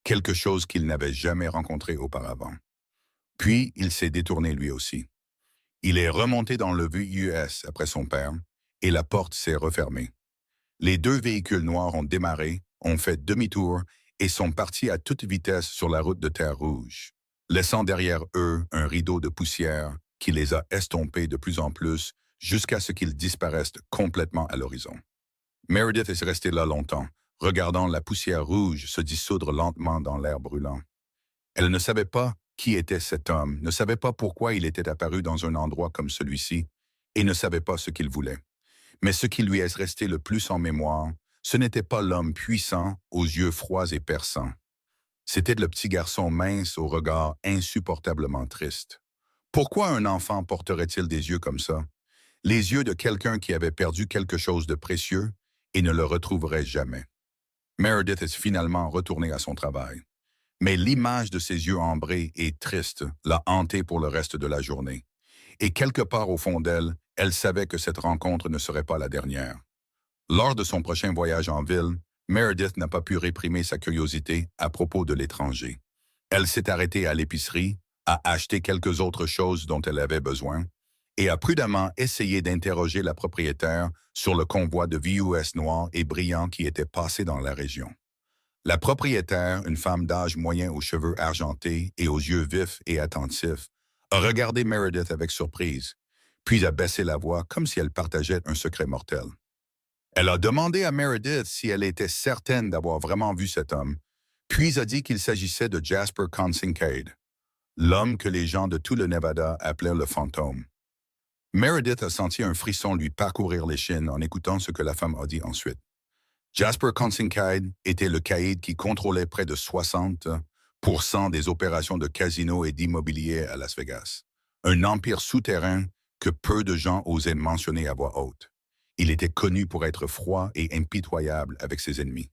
[SPEAKER 1] quelque chose qu'il n'avait jamais rencontré auparavant. Puis, il s'est détourné lui aussi. Il est remonté dans le VUS après son père, et la porte s'est refermée. Les deux véhicules noirs ont démarré, ont fait demi-tour et sont partis à toute vitesse sur la route de terre rouge, laissant derrière eux un rideau de poussière qui les a estompés de plus en plus jusqu'à ce qu'ils disparaissent complètement à l'horizon. Meredith est restée là longtemps, regardant la poussière rouge se dissoudre lentement dans l'air brûlant. Elle ne savait pas qui était cet homme, ne savait pas pourquoi il était apparu dans un endroit comme celui-ci, et ne savait pas ce qu'il voulait. Mais ce qui lui est resté le plus en mémoire, ce n'était pas l'homme puissant, aux yeux froids et perçants. C'était le petit garçon mince au regard insupportablement triste. Pourquoi un enfant porterait-il des yeux comme ça? Les yeux de quelqu'un qui avait perdu quelque chose de précieux et ne le retrouverait jamais. Meredith est finalement retournée à son travail. Mais l'image de ses yeux ambrés et tristes l'a hantée pour le reste de la journée. Et quelque part au fond d'elle, elle savait que cette rencontre ne serait pas la dernière. Lors de son prochain voyage en ville, Meredith n'a pas pu réprimer sa curiosité à propos de l'étranger. Elle s'est arrêtée à l'épicerie, a acheté quelques autres choses dont elle avait besoin, et a prudemment essayé d'interroger la propriétaire sur le convoi de VUS noirs et brillants qui était passé dans la région. La propriétaire, une femme d'âge moyen aux cheveux argentés et aux yeux vifs et attentifs, a regardé Meredith avec surprise, puis a baissé la voix comme si elle partageait un secret mortel. Elle a demandé à Meredith si elle était certaine d'avoir vraiment vu cet homme, puis a dit qu'il s'agissait de Jasper Kincaid, l'homme que les gens de tout le Nevada appelaient le fantôme. Meredith a senti un frisson lui parcourir l'échine en écoutant ce que la femme a dit ensuite. Jasper Kincaid était le caïd qui contrôlait près de 60% des opérations de casino et d'immobilier à Las Vegas. Un empire souterrain que peu de gens osaient mentionner à voix haute. Il était connu pour être froid et impitoyable avec ses ennemis.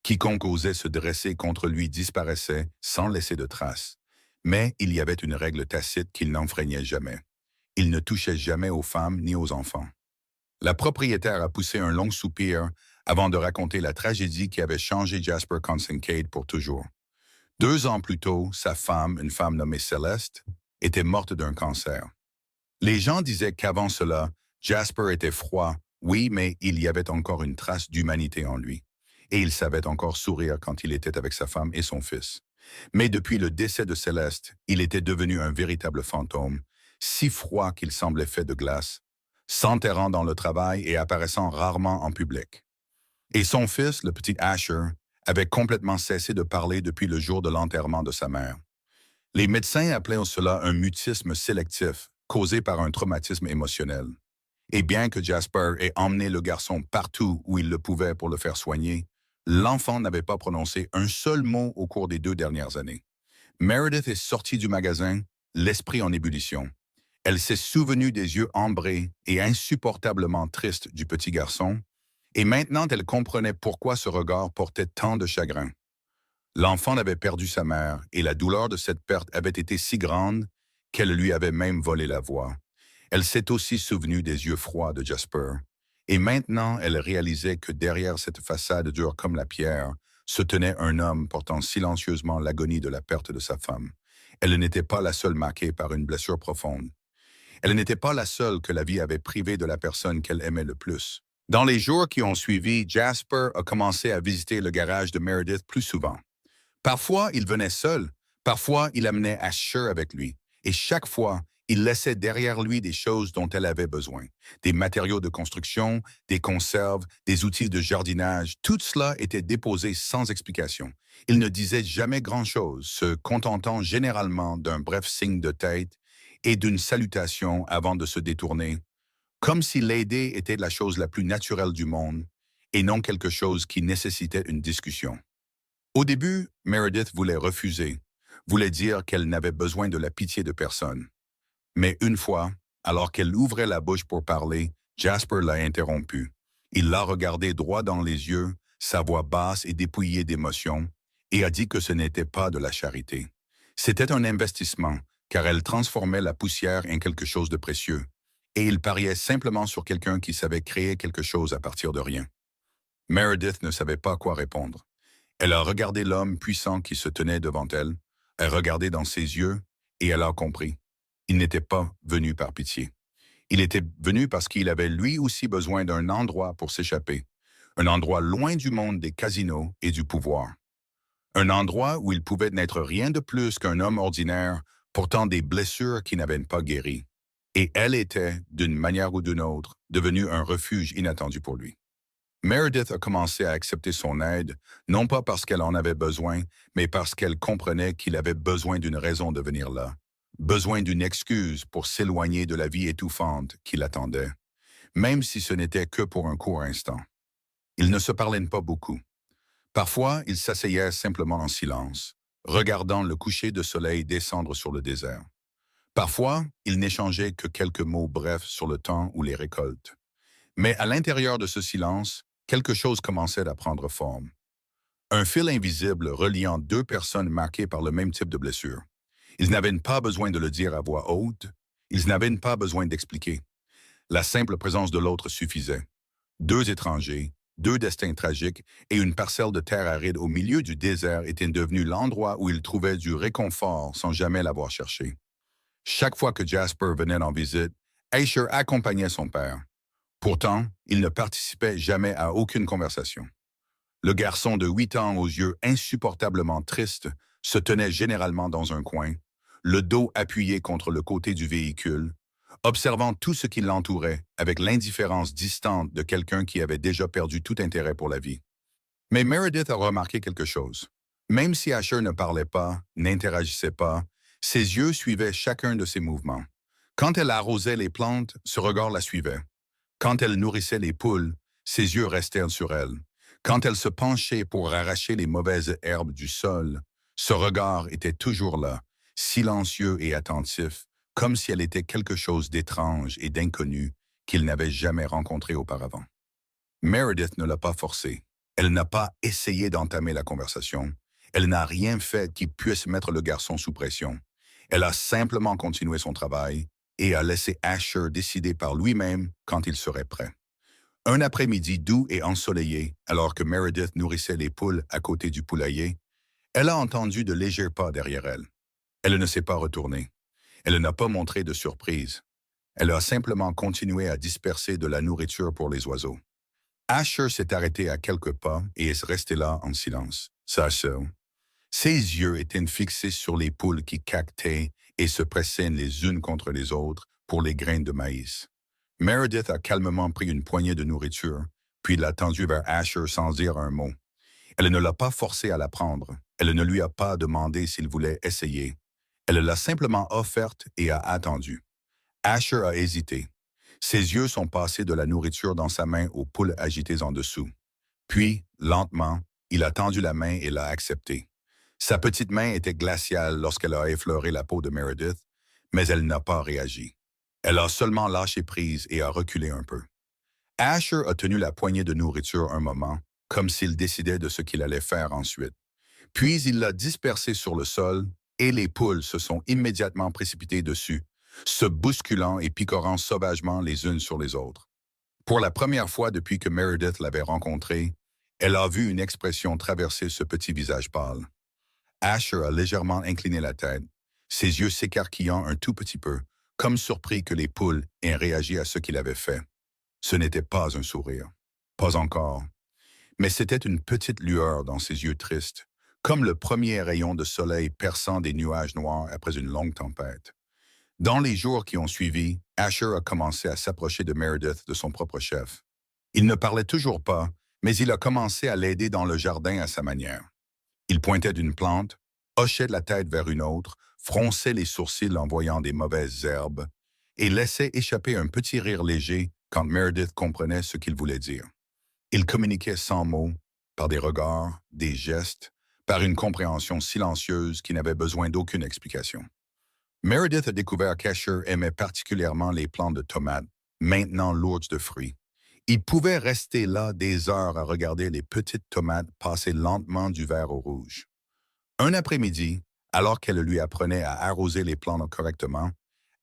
[SPEAKER 1] Quiconque osait se dresser contre lui disparaissait sans laisser de traces. Mais il y avait une règle tacite qu'il n'enfreignait jamais. Il ne touchait jamais aux femmes ni aux enfants. La propriétaire a poussé un long soupir avant de raconter la tragédie qui avait changé Jasper Kincaid pour toujours. 2 ans plus tôt, sa femme, une femme nommée Céleste, était morte d'un cancer. Les gens disaient qu'avant cela, Jasper était froid, oui, mais il y avait encore une trace d'humanité en lui. Et il savait encore sourire quand il était avec sa femme et son fils. Mais depuis le décès de Céleste, il était devenu un véritable fantôme, si froid qu'il semblait fait de glace, s'enterrant dans le travail et apparaissant rarement en public. Et son fils, le petit Asher, avait complètement cessé de parler depuis le jour de l'enterrement de sa mère. Les médecins appelaient cela un mutisme sélectif, causé par un traumatisme émotionnel. Et bien que Jasper ait emmené le garçon partout où il le pouvait pour le faire soigner, l'enfant n'avait pas prononcé un seul mot au cours des 2 dernières années. Meredith est sortie du magasin, l'esprit en ébullition. Elle s'est souvenue des yeux ambrés et insupportablement tristes du petit garçon, et maintenant elle comprenait pourquoi ce regard portait tant de chagrin. L'enfant avait perdu sa mère, et la douleur de cette perte avait été si grande qu'elle lui avait même volé la voix. Elle s'est aussi souvenue des yeux froids de Jasper, et maintenant elle réalisait que derrière cette façade dure comme la pierre se tenait un homme portant silencieusement l'agonie de la perte de sa femme. Elle n'était pas la seule marquée par une blessure profonde. Elle n'était pas la seule que la vie avait privée de la personne qu'elle aimait le plus. Dans les jours qui ont suivi, Jasper a commencé à visiter le garage de Meredith plus souvent. Parfois, il venait seul, parfois il amenait Asher avec lui, et chaque fois, il laissait derrière lui des choses dont elle avait besoin. Des matériaux de construction, des conserves, des outils de jardinage, tout cela était déposé sans explication. Il ne disait jamais grand-chose, se contentant généralement d'un bref signe de tête et d'une salutation avant de se détourner, comme si l'aider était la chose la plus naturelle du monde et non quelque chose qui nécessitait une discussion. Au début, Meredith voulait refuser, voulait dire qu'elle n'avait besoin de la pitié de personne. Mais une fois, alors qu'elle ouvrait la bouche pour parler, Jasper l'a interrompue. Il l'a regardée droit dans les yeux, sa voix basse et dépouillée d'émotion, et a dit que ce n'était pas de la charité. C'était un investissement, car elle transformait la poussière en quelque chose de précieux, et il pariait simplement sur quelqu'un qui savait créer quelque chose à partir de rien. Meredith ne savait pas quoi répondre. Elle a regardé l'homme puissant qui se tenait devant elle, elle a regardé dans ses yeux, et elle a compris. Il n'était pas venu par pitié. Il était venu parce qu'il avait lui aussi besoin d'un endroit pour s'échapper, un endroit loin du monde des casinos et du pouvoir. Un endroit où il pouvait n'être rien de plus qu'un homme ordinaire portant des blessures qui n'avaient pas guéri. Et elle était, d'une manière ou d'une autre, devenue un refuge inattendu pour lui. Meredith a commencé à accepter son aide, non pas parce qu'elle en avait besoin, mais parce qu'elle comprenait qu'il avait besoin d'une raison de venir là, besoin d'une excuse pour s'éloigner de la vie étouffante qui l'attendait, même si ce n'était que pour un court instant. Ils ne se parlaient pas beaucoup. Parfois, ils s'asseyaient simplement en silence, regardant le coucher de soleil descendre sur le désert. Parfois, ils n'échangeaient que quelques mots brefs sur le temps ou les récoltes. Mais à l'intérieur de ce silence, quelque chose commençait à prendre forme. Un fil invisible reliant deux personnes marquées par le même type de blessure. Ils n'avaient pas besoin de le dire à voix haute, ils n'avaient pas besoin d'expliquer. La simple présence de l'autre suffisait. Deux étrangers, deux destins tragiques et une parcelle de terre aride au milieu du désert étaient devenus l'endroit où ils trouvaient du réconfort sans jamais l'avoir cherché. Chaque fois que Jasper venait en visite, Asher accompagnait son père. Pourtant, il ne participait jamais à aucune conversation. Le garçon de 8 ans aux yeux insupportablement tristes se tenait généralement dans un coin, le dos appuyé contre le côté du véhicule, observant tout ce qui l'entourait avec l'indifférence distante de quelqu'un qui avait déjà perdu tout intérêt pour la vie. Mais Meredith a remarqué quelque chose. Même si Asher ne parlait pas, n'interagissait pas, ses yeux suivaient chacun de ses mouvements. Quand elle arrosait les plantes, ce regard la suivait. Quand elle nourrissait les poules, ses yeux restèrent sur elle. Quand elle se penchait pour arracher les mauvaises herbes du sol, ce regard était toujours là, silencieux et attentif, comme si elle était quelque chose d'étrange et d'inconnu qu'il n'avait jamais rencontré auparavant. Meredith ne l'a pas forcé. Elle n'a pas essayé d'entamer la conversation. Elle n'a rien fait qui puisse mettre le garçon sous pression. Elle a simplement continué son travail et a laissé Asher décider par lui-même quand il serait prêt. Un après-midi doux et ensoleillé, alors que Meredith nourrissait les poules à côté du poulailler, elle a entendu de légers pas derrière elle. Elle ne s'est pas retournée. Elle n'a pas montré de surprise. Elle a simplement continué à disperser de la nourriture pour les oiseaux. Asher s'est arrêté à quelques pas et est resté là en silence, sa sœur. Ses yeux étaient fixés sur les poules qui caquetaient et se pressaient les unes contre les autres pour les graines de maïs. Meredith a calmement pris une poignée de nourriture, puis l'a tendue vers Asher sans dire un mot. Elle ne l'a pas forcé à la prendre. Elle ne lui a pas demandé s'il voulait essayer. Elle l'a simplement offerte et a attendu. Asher a hésité. Ses yeux sont passés de la nourriture dans sa main aux poules agitées en dessous. Puis, lentement, il a tendu la main et l'a acceptée. Sa petite main était glaciale lorsqu'elle a effleuré la peau de Meredith, mais elle n'a pas réagi. Elle a seulement lâché prise et a reculé un peu. Asher a tenu la poignée de nourriture un moment, comme s'il décidait de ce qu'il allait faire ensuite. Puis il l'a dispersée sur le sol et les poules se sont immédiatement précipitées dessus, se bousculant et picorant sauvagement les unes sur les autres. Pour la première fois depuis que Meredith l'avait rencontrée, elle a vu une expression traverser ce petit visage pâle. Asher a légèrement incliné la tête, ses yeux s'écarquillant un tout petit peu, comme surpris que les poules aient réagi à ce qu'il avait fait. Ce n'était pas un sourire. Pas encore. Mais c'était une petite lueur dans ses yeux tristes, comme le premier rayon de soleil perçant des nuages noirs après une longue tempête. Dans les jours qui ont suivi, Asher a commencé à s'approcher de Meredith de son propre chef. Il ne parlait toujours pas, mais il a commencé à l'aider dans le jardin à sa manière. Il pointait d'une plante, hochait la tête vers une autre, fronçait les sourcils en voyant des mauvaises herbes, et laissait échapper un petit rire léger quand Meredith comprenait ce qu'il voulait dire. Il communiquait sans mots, par des regards, des gestes, par une compréhension silencieuse qui n'avait besoin d'aucune explication. Meredith a découvert qu'Asher aimait particulièrement les plantes de tomates, maintenant lourdes de fruits. Il pouvait rester là des heures à regarder les petites tomates passer lentement du vert au rouge. Un après-midi, Alors qu'elle lui apprenait à arroser les plantes correctement,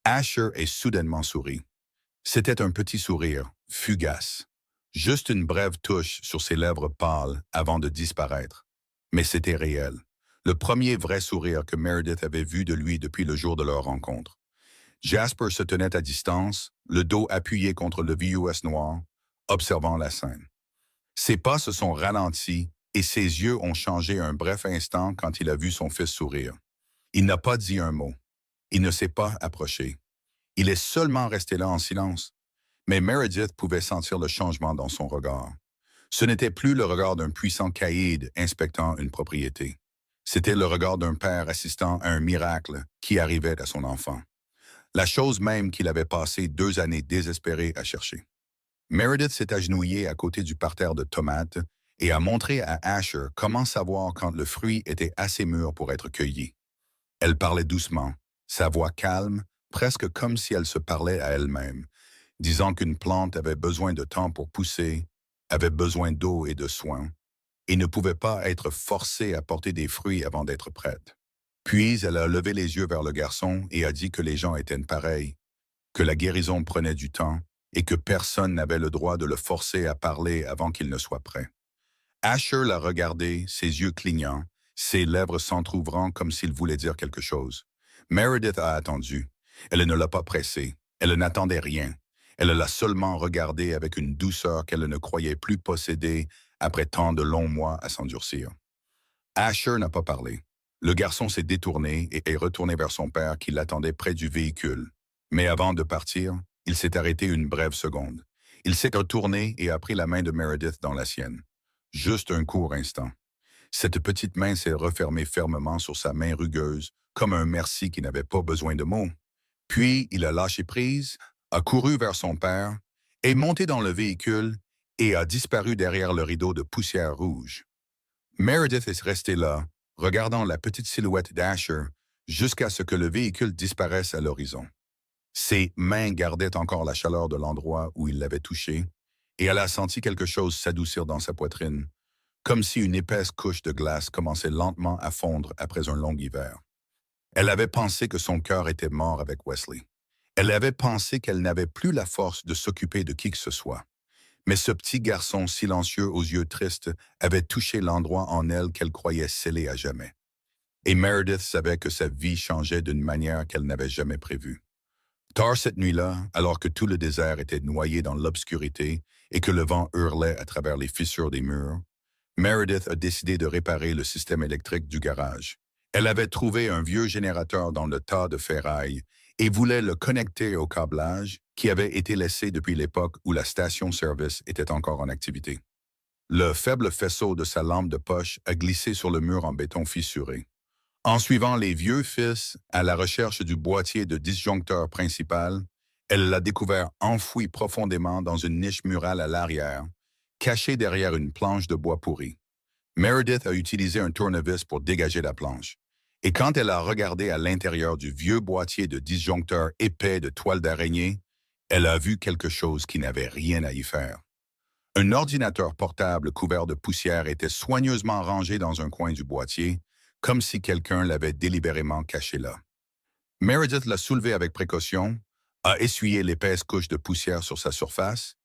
[SPEAKER 1] Asher est soudainement souri. C'était un petit sourire, fugace. Juste une brève touche sur ses lèvres pâles avant de disparaître. Mais c'était réel. Le premier vrai sourire que Meredith avait vu de lui depuis le jour de leur rencontre. Jasper se tenait à distance, le dos appuyé contre le VUS noir, observant la scène. Ses pas se sont ralentis et ses yeux ont changé un bref instant quand il a vu son fils sourire. Il n'a pas dit un mot. Il ne s'est pas approché. Il est seulement resté là en silence. Mais Meredith pouvait sentir le changement dans son regard. Ce n'était plus le regard d'un puissant caïd inspectant une propriété. C'était le regard d'un père assistant à un miracle qui arrivait à son enfant. La chose même qu'il avait passé 2 années désespérées à chercher. Meredith s'est agenouillée à côté du parterre de tomates et a montré à Asher comment savoir quand le fruit était assez mûr pour être cueilli. Elle parlait doucement, sa voix calme, presque comme si elle se parlait à elle-même, disant qu'une plante avait besoin de temps pour pousser, avait besoin d'eau et de soins, et ne pouvait pas être forcée à porter des fruits avant d'être prête. Puis elle a levé les yeux vers le garçon et a dit que les gens étaient pareils, que la guérison prenait du temps et que personne n'avait le droit de le forcer à parler avant qu'il ne soit prêt. Asher l'a regardé, ses yeux clignant, ses lèvres s'entr'ouvrant comme s'il voulait dire quelque chose. Meredith a attendu. Elle ne l'a pas pressé. Elle n'attendait rien. Elle l'a seulement regardé avec une douceur qu'elle ne croyait plus posséder après tant de longs mois à s'endurcir. Asher n'a pas parlé. Le garçon s'est détourné et est retourné vers son père qui l'attendait près du véhicule. Mais avant de partir, il s'est arrêté une brève seconde. Il s'est retourné et a pris la main de Meredith dans la sienne. Juste un court instant. Cette petite main s'est refermée fermement sur sa main rugueuse, comme un merci qui n'avait pas besoin de mots. Puis, il a lâché prise, a couru vers son père, est monté dans le véhicule et a disparu derrière le rideau de poussière rouge. Meredith est restée là, regardant la petite silhouette d'Asher, jusqu'à ce que le véhicule disparaisse à l'horizon. Ses mains gardaient encore la chaleur de l'endroit où il l'avait touché, et elle a senti quelque chose s'adoucir dans sa poitrine, comme si une épaisse couche de glace commençait lentement à fondre après un long hiver. Elle avait pensé que son cœur était mort avec Wesley. Elle avait pensé qu'elle n'avait plus la force de s'occuper de qui que ce soit. Mais ce petit garçon silencieux aux yeux tristes avait touché l'endroit en elle qu'elle croyait scellé à jamais. Et Meredith savait que sa vie changeait d'une manière qu'elle n'avait jamais prévue. Tard cette nuit-là, alors que tout le désert était noyé dans l'obscurité et que le vent hurlait à travers les fissures des murs, Meredith a décidé de réparer le système électrique du garage. Elle avait trouvé un vieux générateur dans le tas de ferraille et voulait le connecter au câblage qui avait été laissé depuis l'époque où la station-service était encore en activité. Le faible faisceau de sa lampe de poche a glissé sur le mur en béton fissuré. En suivant les vieux fils à la recherche du boîtier de disjoncteur principal, elle l'a découvert enfoui profondément dans une niche murale à l'arrière, caché derrière une planche de bois pourri. Meredith a utilisé un tournevis pour dégager la planche. Et quand elle a regardé à l'intérieur du vieux boîtier de disjoncteur épais de toile d'araignée, elle a vu quelque chose qui n'avait rien à y faire. Un ordinateur portable couvert de poussière était soigneusement rangé dans un coin du boîtier, comme si quelqu'un l'avait délibérément caché là. Meredith l'a soulevé avec précaution, a essuyé l'épaisse couche de poussière sur sa surface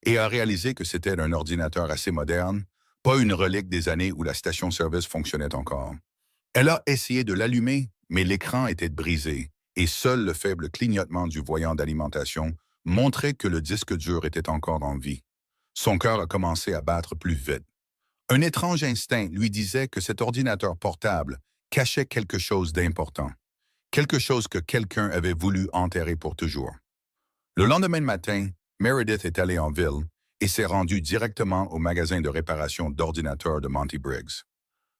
[SPEAKER 1] et a réalisé que c'était un ordinateur assez moderne, pas une relique des années où la station-service fonctionnait encore. Elle a essayé de l'allumer, mais l'écran était brisé et seul le faible clignotement du voyant d'alimentation montrait que le disque dur était encore en vie. Son cœur a commencé à battre plus vite. Un étrange instinct lui disait que cet ordinateur portable cachait quelque chose d'important, quelque chose que quelqu'un avait voulu enterrer pour toujours. Le lendemain matin, Meredith est allée en ville et s'est rendue directement au magasin de réparation d'ordinateurs de Monty Briggs.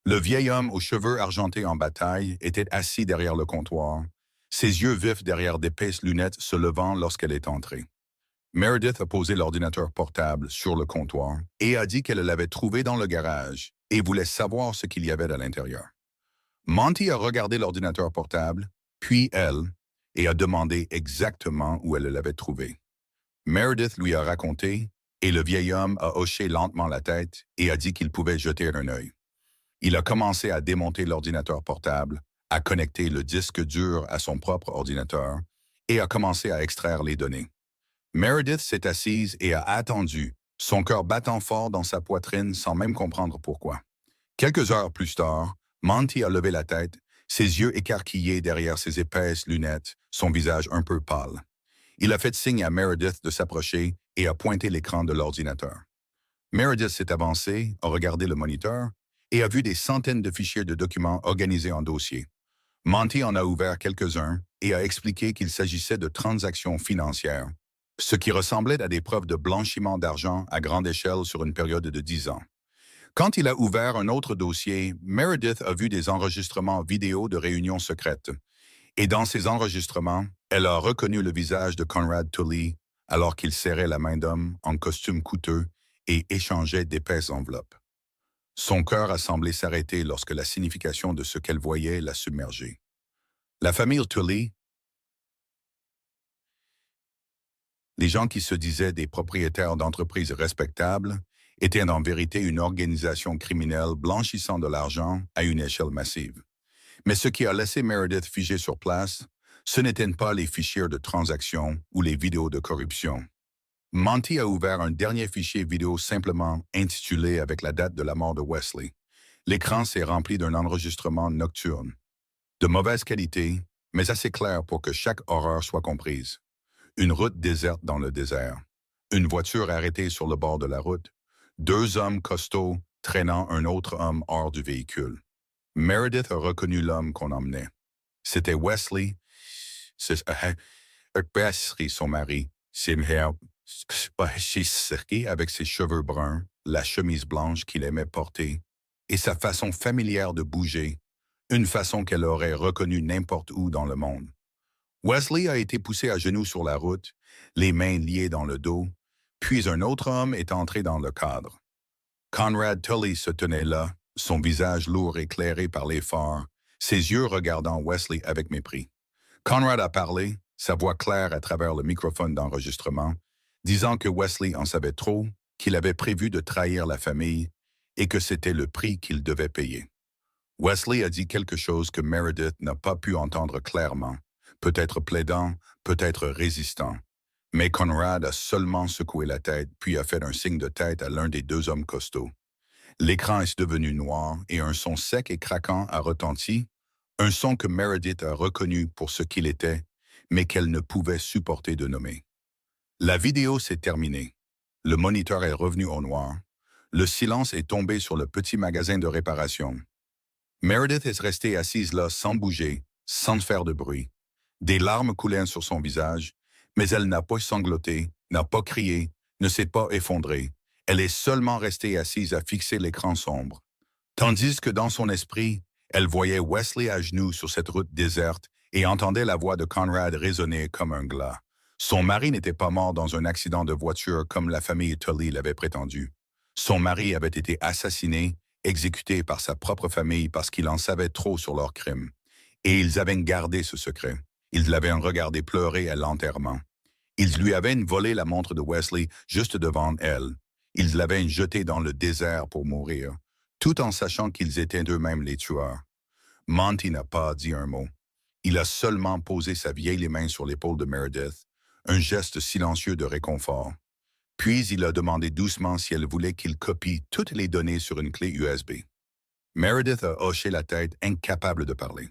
[SPEAKER 1] Le vieil homme aux cheveux argentés en bataille était assis derrière le comptoir, ses yeux vifs derrière d'épaisses lunettes se levant lorsqu'elle est entrée. Meredith a posé l'ordinateur portable sur le comptoir et a dit qu'elle l'avait trouvé dans le garage et voulait savoir ce qu'il y avait à l'intérieur. Monty a regardé l'ordinateur portable, puis elle, et a demandé exactement où elle l'avait trouvé. Meredith lui a raconté, et le vieil homme a hoché lentement la tête et a dit qu'il pouvait jeter un œil. Il a commencé à démonter l'ordinateur portable, a connecté le disque dur à son propre ordinateur et a commencé à extraire les données. Meredith s'est assise et a attendu, son cœur battant fort dans sa poitrine sans même comprendre pourquoi. Quelques heures plus tard, Monty a levé la tête, ses yeux écarquillés derrière ses épaisses lunettes, son visage un peu pâle. Il a fait signe à Meredith de s'approcher et a pointé l'écran de l'ordinateur. Meredith s'est avancée, a regardé le moniteur et a vu des centaines de fichiers de documents organisés en dossiers. Monty en a ouvert quelques-uns et a expliqué qu'il s'agissait de transactions financières, ce qui ressemblait à des preuves de blanchiment d'argent à grande échelle sur une période de 10 ans. Quand il a ouvert un autre dossier, Meredith a vu des enregistrements vidéo de réunions secrètes. Et dans ces enregistrements, elle a reconnu le visage de Conrad Tully alors qu'il serrait la main d'homme en costume coûteux et échangeait d'épaisses enveloppes. Son cœur a semblé s'arrêter lorsque la signification de ce qu'elle voyait l'a submergée. La famille Tully, les gens qui se disaient des propriétaires d'entreprises respectables, étaient en vérité une organisation criminelle blanchissant de l'argent à une échelle massive. Mais ce qui a laissé Meredith figée sur place, ce n'étaient pas les fichiers de transactions ou les vidéos de corruption. Monty a ouvert un dernier fichier vidéo simplement intitulé avec la date de la mort de Wesley. L'écran s'est rempli d'un enregistrement nocturne. De mauvaise qualité, mais assez clair pour que chaque horreur soit comprise. Une route déserte dans le désert. Une voiture arrêtée sur le bord de la route. 2 hommes costauds traînant un autre homme hors du véhicule. Meredith a reconnu l'homme qu'on emmenait. C'était Wesley, son mari, avec ses cheveux bruns, la chemise blanche qu'il aimait porter, et sa façon familière de bouger, une façon qu'elle aurait reconnue n'importe où dans le monde. Wesley a été poussé à genoux sur la route, les mains liées dans le dos, puis un autre homme est entré dans le cadre. Conrad Tully se tenait là, son visage lourd éclairé par les phares, ses yeux regardant Wesley avec mépris. Conrad a parlé, sa voix claire à travers le microphone d'enregistrement, disant que Wesley en savait trop, qu'il avait prévu de trahir la famille et que c'était le prix qu'il devait payer. Wesley a dit quelque chose que Meredith n'a pas pu entendre clairement, peut-être plaidant, peut-être résistant. Mais Conrad a seulement secoué la tête, puis a fait un signe de tête à l'un des 2 hommes costauds. L'écran est devenu noir et un son sec et craquant a retenti, un son que Meredith a reconnu pour ce qu'il était, mais qu'elle ne pouvait supporter de nommer. La vidéo s'est terminée. Le moniteur est revenu au noir. Le silence est tombé sur le petit magasin de réparation. Meredith est restée assise là sans bouger, sans faire de bruit. Des larmes coulaient sur son visage, mais elle n'a pas sangloté, n'a pas crié, ne s'est pas effondrée. Elle est seulement restée assise à fixer l'écran sombre. Tandis que dans son esprit, elle voyait Wesley à genoux sur cette route déserte et entendait la voix de Conrad résonner comme un glas. Son mari n'était pas mort dans un accident de voiture comme la famille Tully l'avait prétendu. Son mari avait été assassiné, exécuté par sa propre famille parce qu'il en savait trop sur leurs crimes. Et ils avaient gardé ce secret. Ils l'avaient regardé pleurer à l'enterrement. Ils lui avaient volé la montre de Wesley juste devant elle. Ils l'avaient jeté dans le désert pour mourir, tout en sachant qu'ils étaient eux-mêmes les tueurs. Monty n'a pas dit un mot. Il a seulement posé sa vieille main sur l'épaule de Meredith, un geste silencieux de réconfort. Puis il a demandé doucement si elle voulait qu'il copie toutes les données sur une clé USB. Meredith a hoché la tête, incapable de parler.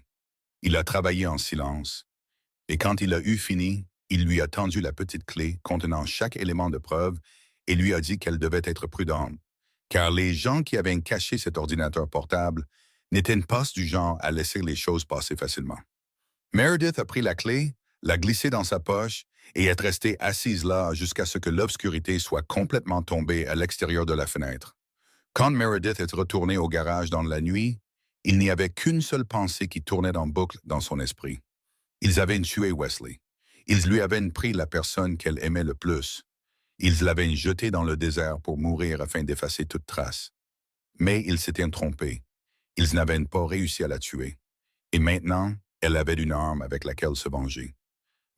[SPEAKER 1] Il a travaillé en silence, et quand il a eu fini, il lui a tendu la petite clé contenant chaque élément de preuve et lui a dit qu'elle devait être prudente, car les gens qui avaient caché cet ordinateur portable n'étaient pas du genre à laisser les choses passer facilement. Meredith a pris la clé, l'a glissée dans sa poche et est restée assise là jusqu'à ce que l'obscurité soit complètement tombée à l'extérieur de la fenêtre. Quand Meredith est retournée au garage dans la nuit, il n'y avait qu'une seule pensée qui tournait en boucle dans son esprit. Ils avaient tué Wesley. Ils lui avaient pris la personne qu'elle aimait le plus. Ils l'avaient jeté dans le désert pour mourir afin d'effacer toute trace. Mais ils s'étaient trompés. Ils n'avaient pas réussi à la tuer. Et maintenant, elle avait une arme avec laquelle se venger.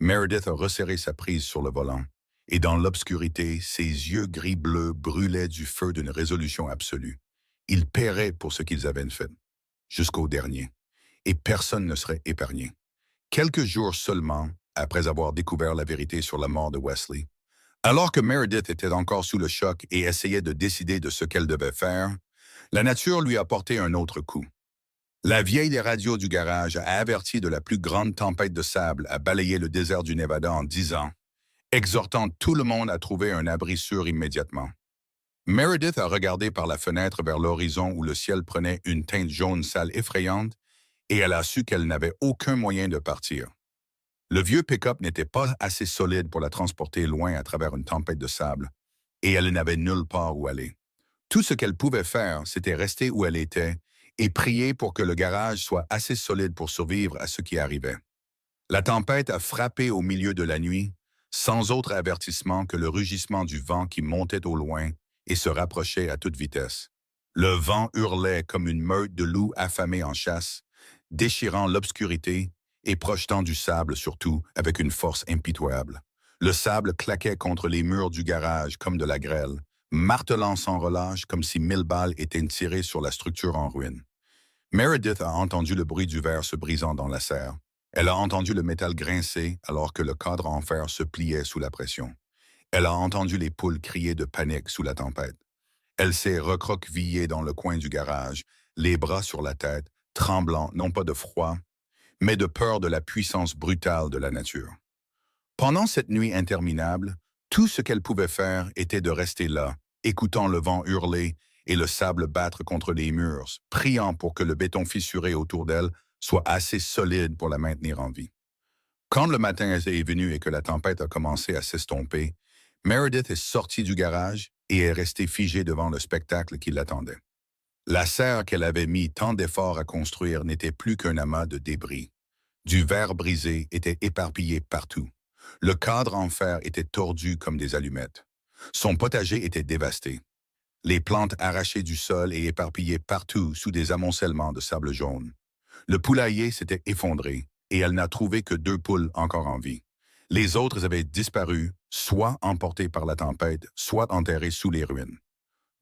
[SPEAKER 1] Meredith a resserré sa prise sur le volant, et dans l'obscurité, ses yeux gris-bleus brûlaient du feu d'une résolution absolue. Ils paieraient pour ce qu'ils avaient fait, jusqu'au dernier. et personne ne serait épargné. Quelques jours seulement après avoir découvert la vérité sur la mort de Wesley, alors que Meredith était encore sous le choc et essayait de décider de ce qu'elle devait faire, la nature lui a porté un autre coup. La vieille des radios du garage a averti de la plus grande tempête de sable à balayer le désert du Nevada en 10 ans, exhortant tout le monde à trouver un abri sûr immédiatement. Meredith a regardé par la fenêtre vers l'horizon où le ciel prenait une teinte jaune sale effrayante et elle a su qu'elle n'avait aucun moyen de partir. Le vieux pick-up n'était pas assez solide pour la transporter loin à travers une tempête de sable et elle n'avait nulle part où aller. Tout ce qu'elle pouvait faire, c'était rester où elle était et prier pour que le garage soit assez solide pour survivre à ce qui arrivait. La tempête a frappé au milieu de la nuit, sans autre avertissement que le rugissement du vent qui montait au loin et se rapprochait à toute vitesse. Le vent hurlait comme une meute de loups affamés en chasse, déchirant l'obscurité et projetant du sable surtout avec une force impitoyable. Le sable claquait contre les murs du garage comme de la grêle, martelant sans relâche comme si 1000 balles étaient tirées sur la structure en ruine. Meredith a entendu le bruit du verre se brisant dans la serre. Elle a entendu le métal grincer alors que le cadre en fer se pliait sous la pression. Elle a entendu les poules crier de panique sous la tempête. Elle s'est recroquevillée dans le coin du garage, les bras sur la tête, tremblant non pas de froid, mais de peur de la puissance brutale de la nature. Pendant cette nuit interminable, tout ce qu'elle pouvait faire était de rester là, écoutant le vent hurler et le sable battre contre les murs, priant pour que le béton fissuré autour d'elle soit assez solide pour la maintenir en vie. Quand le matin est venu et que la tempête a commencé à s'estomper, Meredith est sortie du garage et est restée figée devant le spectacle qui l'attendait. La serre qu'elle avait mis tant d'efforts à construire n'était plus qu'un amas de débris. Du verre brisé était éparpillé partout. Le cadre en fer était tordu comme des allumettes. Son potager était dévasté. Les plantes arrachées du sol et éparpillées partout sous des amoncellements de sable jaune. Le poulailler s'était effondré et elle n'a trouvé que 2 poules encore en vie. Les autres avaient disparu, soit emportées par la tempête, soit enterrées sous les ruines.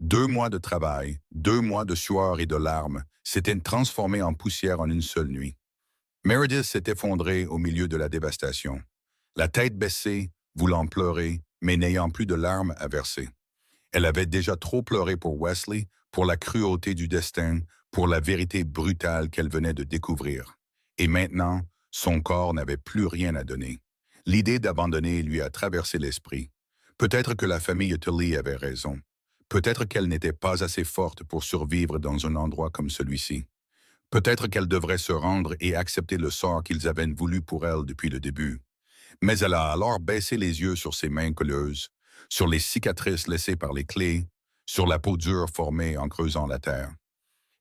[SPEAKER 1] 2 mois de travail, 2 mois de sueur et de larmes s'étaient transformés en poussière en une seule nuit. Meredith s'est effondrée au milieu de la dévastation, la tête baissée, voulant pleurer, mais n'ayant plus de larmes à verser. Elle avait déjà trop pleuré pour Wesley, pour la cruauté du destin, pour la vérité brutale qu'elle venait de découvrir. Et maintenant, son corps n'avait plus rien à donner. L'idée d'abandonner lui a traversé l'esprit. Peut-être que la famille Tully avait raison. Peut-être qu'elle n'était pas assez forte pour survivre dans un endroit comme celui-ci. Peut-être qu'elle devrait se rendre et accepter le sort qu'ils avaient voulu pour elle depuis le début. Mais elle a alors baissé les yeux sur ses mains colleuses, sur les cicatrices laissées par les clés, sur la peau dure formée en creusant la terre.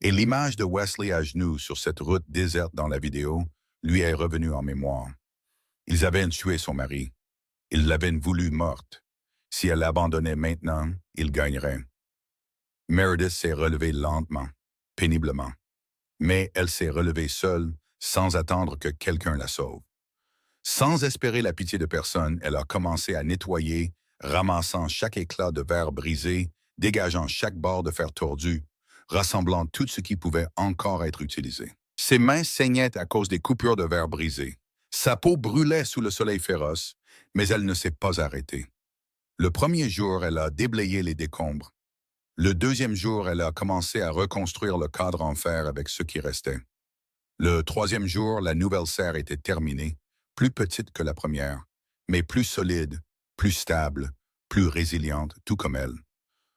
[SPEAKER 1] Et l'image de Wesley à genoux sur cette route déserte dans la vidéo lui est revenue en mémoire. Ils avaient tué son mari. Ils l'avaient voulu morte. Si elle l'abandonnait maintenant, il gagnerait. Meredith s'est relevée lentement, péniblement. Mais elle s'est relevée seule, sans attendre que quelqu'un la sauve. Sans espérer la pitié de personne, elle a commencé à nettoyer, ramassant chaque éclat de verre brisé, dégageant chaque bord de fer tordu, rassemblant tout ce qui pouvait encore être utilisé. Ses mains saignaient à cause des coupures de verre brisées. Sa peau brûlait sous le soleil féroce, mais elle ne s'est pas arrêtée. Le premier jour, elle a déblayé les décombres. Le deuxième jour, elle a commencé à reconstruire le cadre en fer avec ce qui restait. Le troisième jour, la nouvelle serre était terminée, plus petite que la première, mais plus solide, plus stable, plus résiliente, tout comme elle.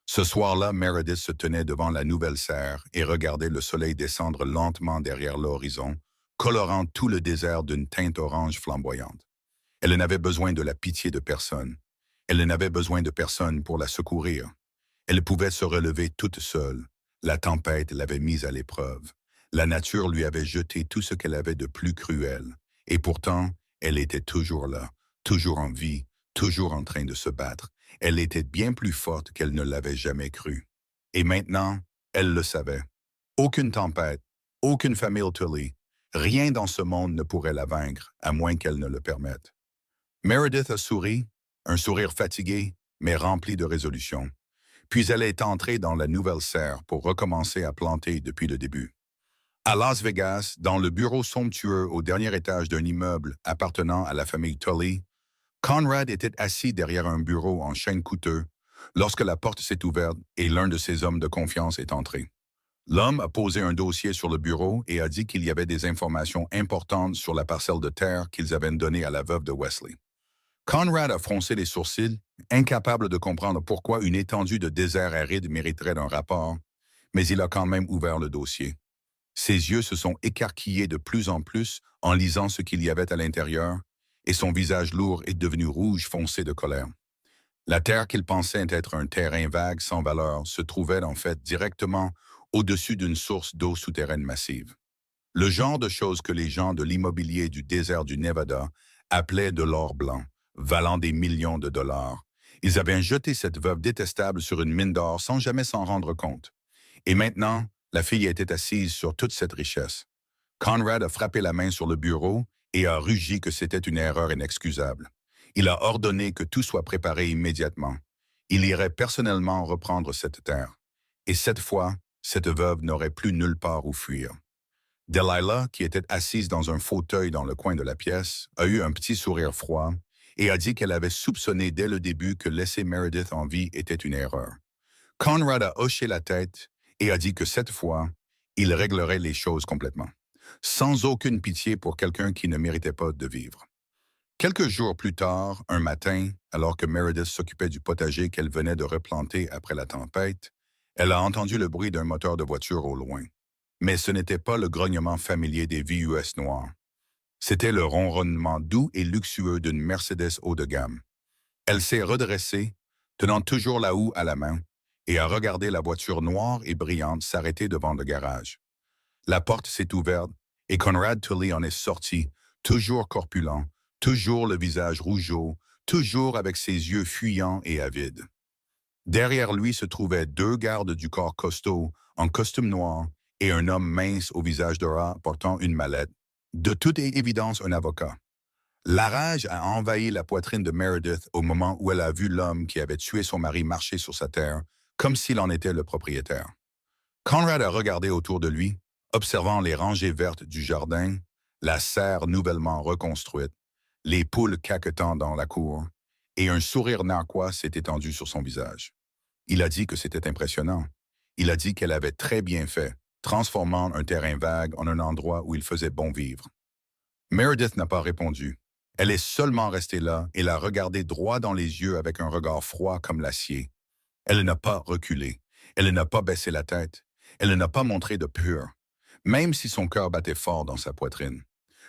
[SPEAKER 1] Ce soir-là, Meredith se tenait devant la nouvelle serre et regardait le soleil descendre lentement derrière l'horizon, colorant tout le désert d'une teinte orange flamboyante. Elle n'avait besoin de la pitié de personne. Elle n'avait besoin de personne pour la secourir. Elle pouvait se relever toute seule. La tempête l'avait mise à l'épreuve. La nature lui avait jeté tout ce qu'elle avait de plus cruel. Et pourtant, elle était toujours là, toujours en vie, toujours en train de se battre. Elle était bien plus forte qu'elle ne l'avait jamais cru. Et maintenant, elle le savait. Aucune tempête, aucune famille Tully, rien dans ce monde ne pourrait la vaincre, à moins qu'elle ne le permette. Meredith a souri, un sourire fatigué, mais rempli de résolution. Puis elle est entrée dans la nouvelle serre pour recommencer à planter depuis le début. À Las Vegas, dans le bureau somptueux au dernier étage d'un immeuble appartenant à la famille Tully, Conrad était assis derrière un bureau en chêne coûteux lorsque la porte s'est ouverte et l'un de ses hommes de confiance est entré. L'homme a posé un dossier sur le bureau et a dit qu'il y avait des informations importantes sur la parcelle de terre qu'ils avaient donnée à la veuve de Wesley. Conrad a froncé les sourcils, incapable de comprendre pourquoi une étendue de désert aride mériterait un rapport, mais il a quand même ouvert le dossier. Ses yeux se sont écarquillés de plus en plus en lisant ce qu'il y avait à l'intérieur, et son visage lourd est devenu rouge foncé de colère. La terre qu'il pensait être un terrain vague sans valeur se trouvait en fait directement au-dessus d'une source d'eau souterraine massive. Le genre de choses que les gens de l'immobilier du désert du Nevada appelaient de l'or blanc, valant des millions de dollars. Ils avaient jeté cette veuve détestable sur une mine d'or sans jamais s'en rendre compte. Et maintenant, la fille était assise sur toute cette richesse. Conrad a frappé la main sur le bureau et a rugi que c'était une erreur inexcusable. Il a ordonné que tout soit préparé immédiatement. Il irait personnellement reprendre cette terre. Et cette fois, cette veuve n'aurait plus nulle part où fuir. Delilah, qui était assise dans un fauteuil dans le coin de la pièce, a eu un petit sourire froid et a dit qu'elle avait soupçonné dès le début que laisser Meredith en vie était une erreur. Conrad a hoché la tête et a dit que cette fois, il réglerait les choses complètement, sans aucune pitié pour quelqu'un qui ne méritait pas de vivre. Quelques jours plus tard, un matin, alors que Meredith s'occupait du potager qu'elle venait de replanter après la tempête, elle a entendu le bruit d'un moteur de voiture au loin. Mais ce n'était pas le grognement familier des VUS noirs. C'était le ronronnement doux et luxueux d'une Mercedes haut de gamme. Elle s'est redressée, tenant toujours la houe à la main, et a regardé la voiture noire et brillante s'arrêter devant le garage. La porte s'est ouverte et Conrad Tully en est sorti, toujours corpulent, toujours le visage rougeau, toujours avec ses yeux fuyants et avides. Derrière lui se trouvaient deux gardes du corps costaud, en costume noir, et un homme mince au visage de rat portant une mallette. De toute évidence, un avocat. La rage a envahi la poitrine de Meredith au moment où elle a vu l'homme qui avait tué son mari marcher sur sa terre, comme s'il en était le propriétaire. Conrad a regardé autour de lui, observant les rangées vertes du jardin, la serre nouvellement reconstruite, les poules caquetant dans la cour, et un sourire narquois s'est étendu sur son visage. Il a dit que c'était impressionnant. Il a dit qu'elle avait très bien fait, transformant un terrain vague en un endroit où il faisait bon vivre. Meredith n'a pas répondu. Elle est seulement restée là et l'a regardé droit dans les yeux avec un regard froid comme l'acier. Elle n'a pas reculé. Elle n'a pas baissé la tête. Elle n'a pas montré de peur, même si son cœur battait fort dans sa poitrine.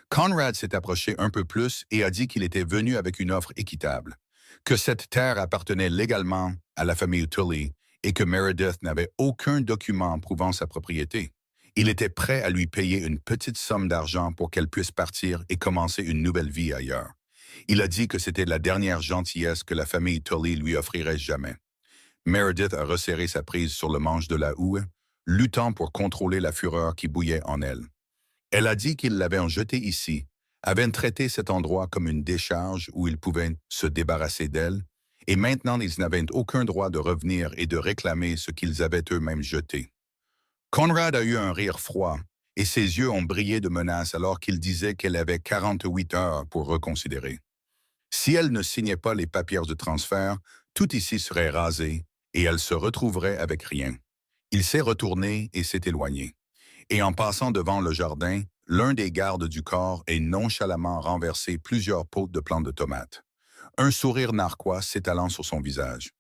[SPEAKER 1] Conrad s'est approché un peu plus et a dit qu'il était venu avec une offre équitable, que cette terre appartenait légalement à la famille Tully et que Meredith n'avait aucun document prouvant sa propriété. Il était prêt à lui payer une petite somme d'argent pour qu'elle puisse partir et commencer une nouvelle vie ailleurs. Il a dit que c'était la dernière gentillesse que la famille Tully lui offrirait jamais. Meredith a resserré sa prise sur le manche de la houe, luttant pour contrôler la fureur qui bouillait en elle. Elle a dit qu'ils l'avaient jeté ici, avaient traité cet endroit comme une décharge où ils pouvaient se débarrasser d'elle, et maintenant ils n'avaient aucun droit de revenir et de réclamer ce qu'ils avaient eux-mêmes jeté. Conrad a eu un rire froid, et ses yeux ont brillé de menace alors qu'il disait qu'elle avait 48 heures pour reconsidérer. Si elle ne signait pas les papiers de transfert, tout ici serait rasé, et elle se retrouverait avec rien. Il s'est retourné et s'est éloigné. Et en passant devant le jardin, l'un des gardes du corps a nonchalamment renversé plusieurs pots de plantes de tomates. Un sourire narquois s'étalant sur son visage.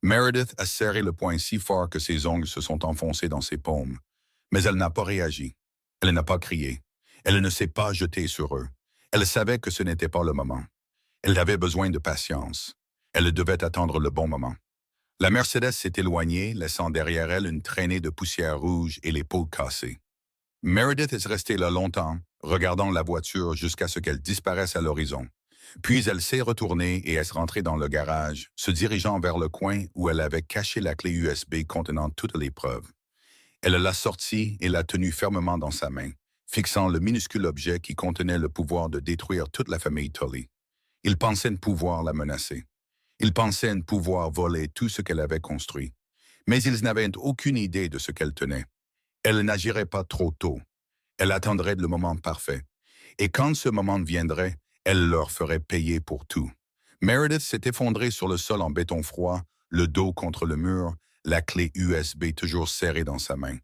[SPEAKER 1] Meredith a serré le poing si fort que ses ongles se sont enfoncés dans ses paumes. Mais elle n'a pas réagi. Elle n'a pas crié. Elle ne s'est pas jetée sur eux. Elle savait que ce n'était pas le moment. Elle avait besoin de patience. Elle devait attendre le bon moment. La Mercedes s'est éloignée, laissant derrière elle une traînée de poussière rouge et les pots cassés. Meredith est restée là longtemps, regardant la voiture jusqu'à ce qu'elle disparaisse à l'horizon. Puis elle s'est retournée et est rentrée dans le garage, se dirigeant vers le coin où elle avait caché la clé USB contenant toutes les preuves. Elle l'a sortie et l'a tenue fermement dans sa main, fixant le minuscule objet qui contenait le pouvoir de détruire toute la famille Tully. Il pensait ne pouvoir la menacer. Il pensait ne pouvoir voler tout ce qu'elle avait construit. Mais ils n'avaient aucune idée de ce qu'elle tenait. Elle n'agirait pas trop tôt. Elle attendrait le moment parfait. Et quand ce moment viendrait, elle leur ferait payer pour tout. Meredith s'est effondrée sur le sol en béton froid, le dos contre le mur, la clé USB toujours serrée dans sa main.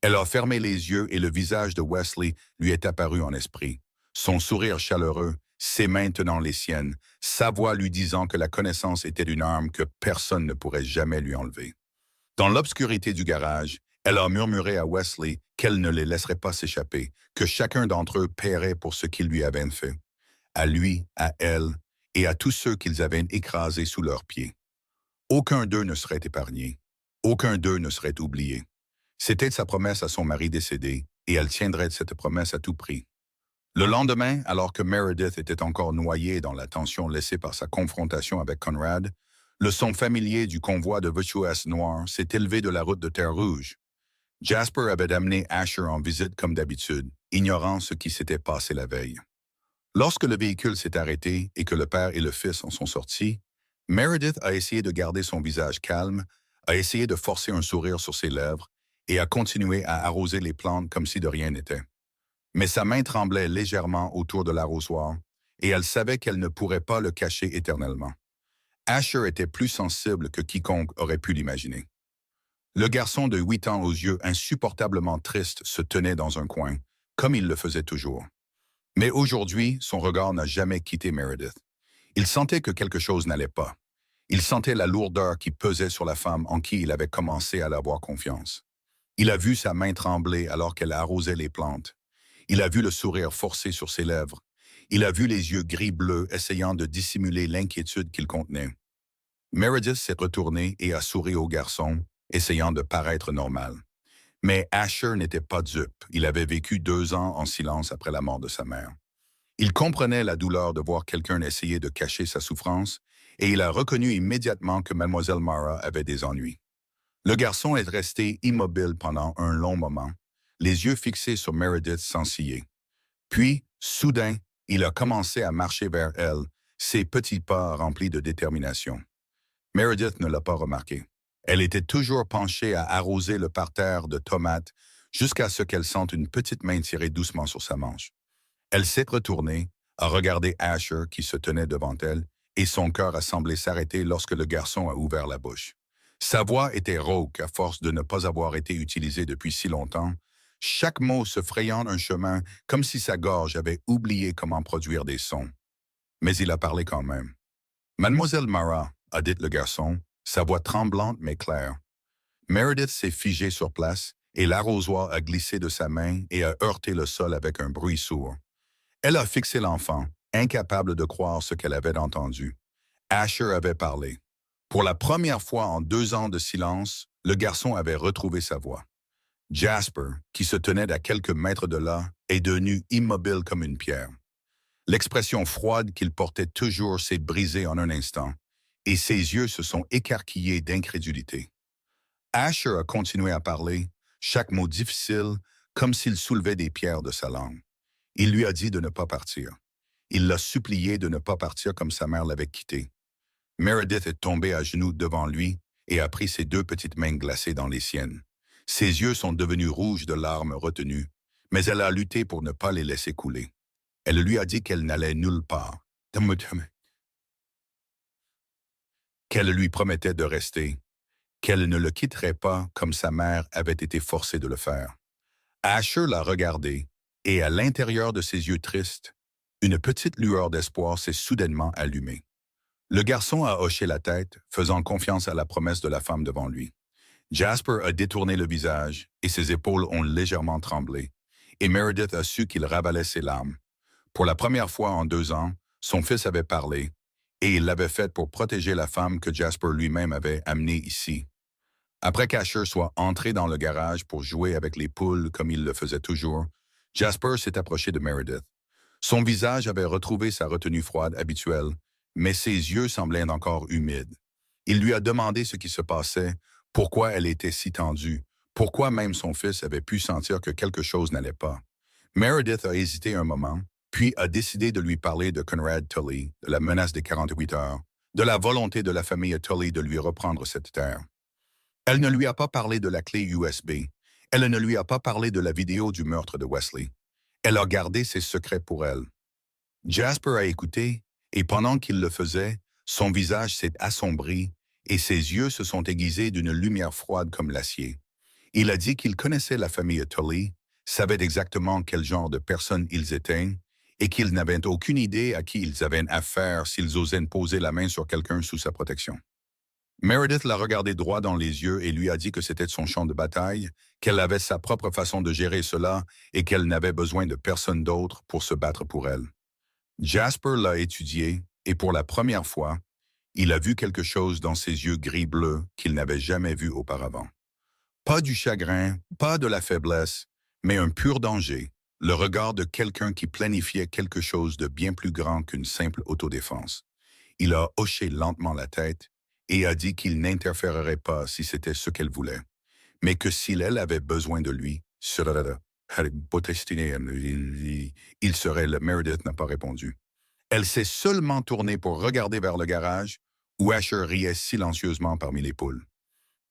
[SPEAKER 1] Elle a fermé les yeux et le visage de Wesley lui est apparu en esprit. Son sourire chaleureux, ses mains tenant les siennes, sa voix lui disant que la connaissance était une arme que personne ne pourrait jamais lui enlever. Dans l'obscurité du garage, elle a murmuré à Wesley qu'elle ne les laisserait pas s'échapper, que chacun d'entre eux paierait pour ce qu'ils lui avaient fait. À lui, à elle, et à tous ceux qu'ils avaient écrasés sous leurs pieds. Aucun d'eux ne serait épargné. Aucun d'eux ne serait oublié. C'était sa promesse à son mari décédé, et elle tiendrait cette promesse à tout prix. Le lendemain, alors que Meredith était encore noyée dans la tension laissée par sa confrontation avec Conrad, le son familier du convoi de Virtuous Noir s'est élevé de la route de Terre-Rouge. Jasper avait amené Asher en visite comme d'habitude, ignorant ce qui s'était passé la veille. Lorsque le véhicule s'est arrêté et que le père et le fils en sont sortis, Meredith a essayé de garder son visage calme, a essayé de forcer un sourire sur ses lèvres et a continué à arroser les plantes comme si de rien n'était. Mais sa main tremblait légèrement autour de l'arrosoir et elle savait qu'elle ne pourrait pas le cacher éternellement. Asher était plus sensible que quiconque aurait pu l'imaginer. Le garçon de 8 ans aux yeux insupportablement tristes se tenait dans un coin, comme il le faisait toujours. Mais aujourd'hui, son regard n'a jamais quitté Meredith. Il sentait que quelque chose n'allait pas. Il sentait la lourdeur qui pesait sur la femme en qui il avait commencé à avoir confiance. Il a vu sa main trembler alors qu'elle arrosait les plantes. Il a vu le sourire forcé sur ses lèvres. Il a vu les yeux gris-bleus essayant de dissimuler l'inquiétude qu'ils contenaient. Meredith s'est retournée et a souri au garçon, essayant de paraître normal. Mais Asher n'était pas dupe. Il avait vécu 2 ans en silence après la mort de sa mère. Il comprenait la douleur de voir quelqu'un essayer de cacher sa souffrance et il a reconnu immédiatement que Mademoiselle Mara avait des ennuis. Le garçon est resté immobile pendant un long moment, les yeux fixés sur Meredith sans ciller. Puis, soudain, il a commencé à marcher vers elle, ses petits pas remplis de détermination. Meredith ne l'a pas remarqué. Elle était toujours penchée à arroser le parterre de tomates jusqu'à ce qu'elle sente une petite main tirer doucement sur sa manche. Elle s'est retournée, a regardé Asher qui se tenait devant elle, et son cœur a semblé s'arrêter lorsque le garçon a ouvert la bouche. Sa voix était rauque à force de ne pas avoir été utilisée depuis si longtemps, chaque mot se frayant un chemin comme si sa gorge avait oublié comment produire des sons. Mais il a parlé quand même. Mademoiselle Mara, a dit le garçon, sa voix tremblante mais claire. Meredith s'est figée sur place et l'arrosoir a glissé de sa main et a heurté le sol avec un bruit sourd. Elle a fixé l'enfant, incapable de croire ce qu'elle avait entendu. Asher avait parlé. Pour la première fois en 2 ans de silence, le garçon avait retrouvé sa voix. Jasper, qui se tenait à quelques mètres de là, est devenu immobile comme une pierre. L'expression froide qu'il portait toujours s'est brisée en un instant, et ses yeux se sont écarquillés d'incrédulité. Asher a continué à parler, chaque mot difficile, comme s'il soulevait des pierres de sa langue. Il lui a dit de ne pas partir. Il l'a supplié de ne pas partir comme sa mère l'avait quitté. Meredith est tombée à genoux devant lui et a pris ses 2 petites mains glacées dans les siennes. Ses yeux sont devenus rouges de larmes retenues, mais elle a lutté pour ne pas les laisser couler. Elle lui a dit qu'elle n'allait nulle part, qu'elle lui promettait de rester, qu'elle ne le quitterait pas comme sa mère avait été forcée de le faire. Asher l'a regardé, et à l'intérieur de ses yeux tristes, une petite lueur d'espoir s'est soudainement allumée. Le garçon a hoché la tête, faisant confiance à la promesse de la femme devant lui. Jasper a détourné le visage, et ses épaules ont légèrement tremblé, et Meredith a su qu'il ravalait ses larmes. Pour la première fois en 2 ans, son fils avait parlé, et il l'avait fait pour protéger la femme que Jasper lui-même avait amenée ici. Après qu'Asher soit entré dans le garage pour jouer avec les poules comme il le faisait toujours, Jasper s'est approché de Meredith. Son visage avait retrouvé sa retenue froide habituelle, mais ses yeux semblaient encore humides. Il lui a demandé ce qui se passait, pourquoi elle était si tendue, pourquoi même son fils avait pu sentir que quelque chose n'allait pas. Meredith a hésité un moment, puis a décidé de lui parler de Conrad Tully, de la menace des 48 heures, de la volonté de la famille Tully de lui reprendre cette terre. Elle ne lui a pas parlé de la clé USB. Elle ne lui a pas parlé de la vidéo du meurtre de Wesley. Elle a gardé ses secrets pour elle. Jasper a écouté, et pendant qu'il le faisait, son visage s'est assombri et ses yeux se sont aiguisés d'une lumière froide comme l'acier. Il a dit qu'il connaissait la famille Tully, savait exactement quel genre de personnes ils étaient, et qu'ils n'avaient aucune idée à qui ils avaient affaire s'ils osaient poser la main sur quelqu'un sous sa protection. Meredith l'a regardé droit dans les yeux et lui a dit que c'était son champ de bataille, qu'elle avait sa propre façon de gérer cela et qu'elle n'avait besoin de personne d'autre pour se battre pour elle. Jasper l'a étudié et pour la première fois, il a vu quelque chose dans ses yeux gris-bleus qu'il n'avait jamais vu auparavant. Pas du chagrin, pas de la faiblesse, mais un pur danger, le regard de quelqu'un qui planifiait quelque chose de bien plus grand qu'une simple autodéfense. Il a hoché lentement la tête et a dit qu'il n'interférerait pas si c'était ce qu'elle voulait, mais que s'il elle avait besoin de lui, il serait le Meredith n'a pas répondu. Elle s'est seulement tournée pour regarder vers le garage, où Asher riait silencieusement parmi les poules.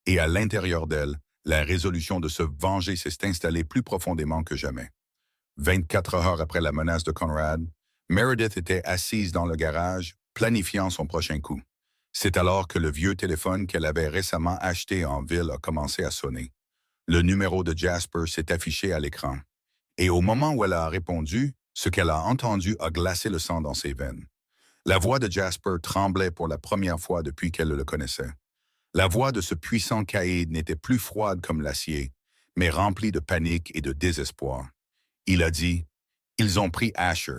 [SPEAKER 1] Et à l'intérieur d'elle, la résolution de se venger s'est installée plus profondément que jamais. 24 heures après la menace de Conrad, Meredith était assise dans le garage, planifiant son prochain coup. C'est alors que le vieux téléphone qu'elle avait récemment acheté en ville a commencé à sonner. Le numéro de Jasper s'est affiché à l'écran. Et au moment où elle a répondu, ce qu'elle a entendu a glacé le sang dans ses veines. La voix de Jasper tremblait pour la première fois depuis qu'elle le connaissait. La voix de ce puissant caïd n'était plus froide comme l'acier, mais remplie de panique et de désespoir. Il a dit « Ils ont pris Asher ».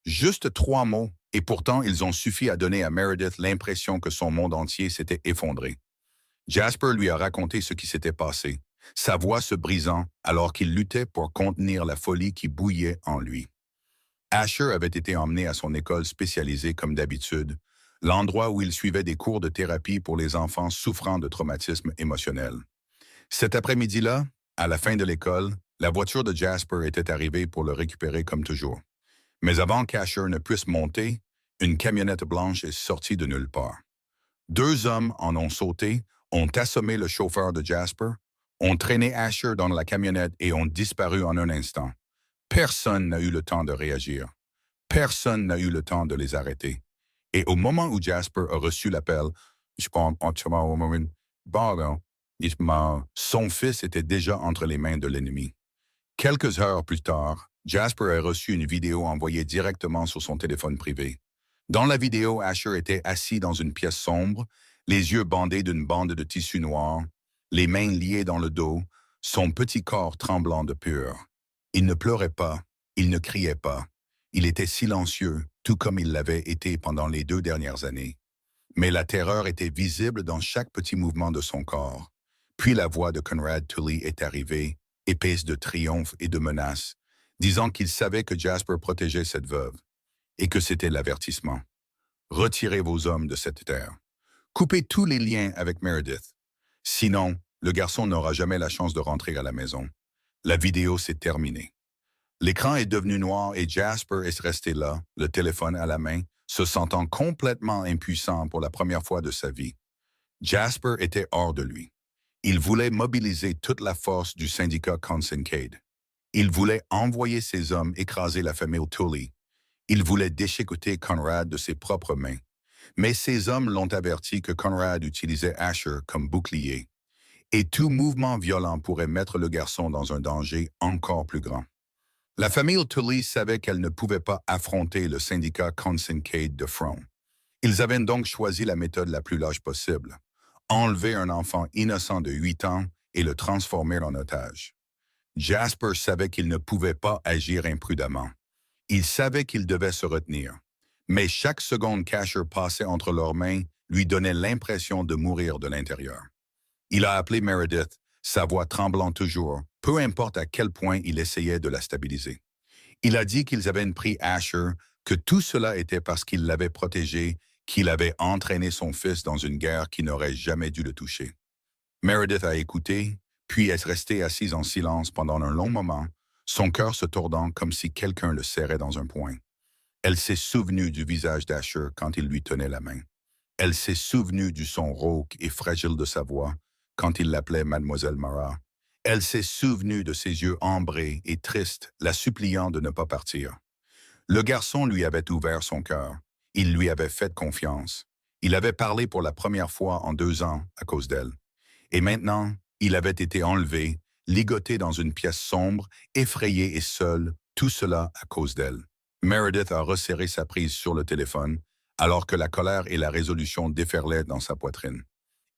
[SPEAKER 1] Juste 3 mots, et pourtant ils ont suffi à donner à Meredith l'impression que son monde entier s'était effondré. Jasper lui a raconté ce qui s'était passé, sa voix se brisant alors qu'il luttait pour contenir la folie qui bouillait en lui. Asher avait été emmené à son école spécialisée comme d'habitude, l'endroit où il suivait des cours de thérapie pour les enfants souffrant de traumatisme émotionnel. Cet après-midi-là, à la fin de l'école, la voiture de Jasper était arrivée pour le récupérer comme toujours. Mais avant qu'Asher ne puisse monter, une camionnette blanche est sortie de nulle part. 2 hommes en ont sauté, ont assommé le chauffeur de Jasper, ont traîné Asher dans la camionnette et ont disparu en un instant. Personne n'a eu le temps de réagir. Personne n'a eu le temps de les arrêter. Et au moment où Jasper a reçu l'appel, son fils était déjà entre les mains de l'ennemi. Quelques heures plus tard, Jasper a reçu une vidéo envoyée directement sur son téléphone privé. Dans la vidéo, Asher était assis dans une pièce sombre, les yeux bandés d'une bande de tissu noir, les mains liées dans le dos, son petit corps tremblant de peur. Il ne pleurait pas, il ne criait pas. Il était silencieux, tout comme il l'avait été pendant les 2 dernières années. Mais la terreur était visible dans chaque petit mouvement de son corps. Puis la voix de Conrad Tully est arrivée, épaisse de triomphe et de menace, disant qu'il savait que Jasper protégeait cette veuve, et que c'était l'avertissement. Retirez vos hommes de cette terre. Coupez tous les liens avec Meredith. Sinon, le garçon n'aura jamais la chance de rentrer à la maison. La vidéo s'est terminée. L'écran est devenu noir et Jasper est resté là, le téléphone à la main, se sentant complètement impuissant pour la première fois de sa vie. Jasper était hors de lui. Il voulait mobiliser toute la force du syndicat Consincade. Il voulait envoyer ses hommes écraser la famille Tully. Il voulait déchiqueter Conrad de ses propres mains. Mais ses hommes l'ont averti que Conrad utilisait Asher comme bouclier. Et tout mouvement violent pourrait mettre le garçon dans un danger encore plus grand. La famille Tully savait qu'elle ne pouvait pas affronter le syndicat Consincade de front. Ils avaient donc choisi la méthode la plus lâche possible. Enlever un enfant innocent de 8 ans et le transformer en otage. Jasper savait qu'il ne pouvait pas agir imprudemment. Il savait qu'il devait se retenir. Mais chaque seconde qu'Asher passait entre leurs mains lui donnait l'impression de mourir de l'intérieur. Il a appelé Meredith, sa voix tremblant toujours, peu importe à quel point il essayait de la stabiliser. Il a dit qu'ils avaient pris Asher, que tout cela était parce qu'il l'avait protégé, qu'il avait entraîné son fils dans une guerre qui n'aurait jamais dû le toucher. Meredith a écouté, puis est restée assise en silence pendant un long moment, son cœur se tordant comme si quelqu'un le serrait dans un poing. Elle s'est souvenue du visage d'Asher quand il lui tenait la main. Elle s'est souvenue du son rauque et fragile de sa voix quand il l'appelait Mademoiselle Mara. Elle s'est souvenue de ses yeux ambrés et tristes, la suppliant de ne pas partir. Le garçon lui avait ouvert son cœur. Il lui avait fait confiance. Il avait parlé pour la première fois en 2 ans à cause d'elle. Et maintenant, il avait été enlevé, ligoté dans une pièce sombre, effrayé et seul, tout cela à cause d'elle. Meredith a resserré sa prise sur le téléphone, alors que la colère et la résolution déferlaient dans sa poitrine.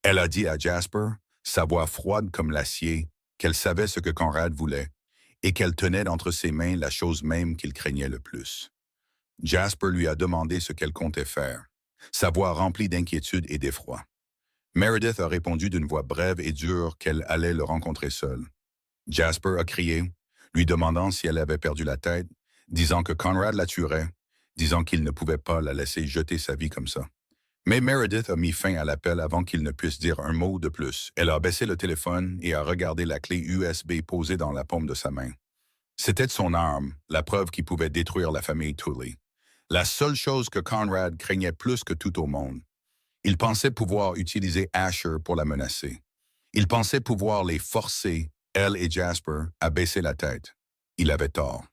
[SPEAKER 1] Elle a dit à Jasper, sa voix froide comme l'acier, qu'elle savait ce que Conrad voulait et qu'elle tenait entre ses mains la chose même qu'il craignait le plus. Jasper lui a demandé ce qu'elle comptait faire, sa voix remplie d'inquiétude et d'effroi. Meredith a répondu d'une voix brève et dure qu'elle allait le rencontrer seule. Jasper a crié, lui demandant si elle avait perdu la tête, disant que Conrad la tuerait, disant qu'il ne pouvait pas la laisser jeter sa vie comme ça. Mais Meredith a mis fin à l'appel avant qu'il ne puisse dire un mot de plus. Elle a baissé le téléphone et a regardé la clé USB posée dans la paume de sa main. C'était son arme, la preuve qui pouvait détruire la famille Tully. La seule chose que Conrad craignait plus que tout au monde. Il pensait pouvoir utiliser Asher pour la menacer. Il pensait pouvoir les forcer, elle et Jasper, à baisser la tête. Il avait tort.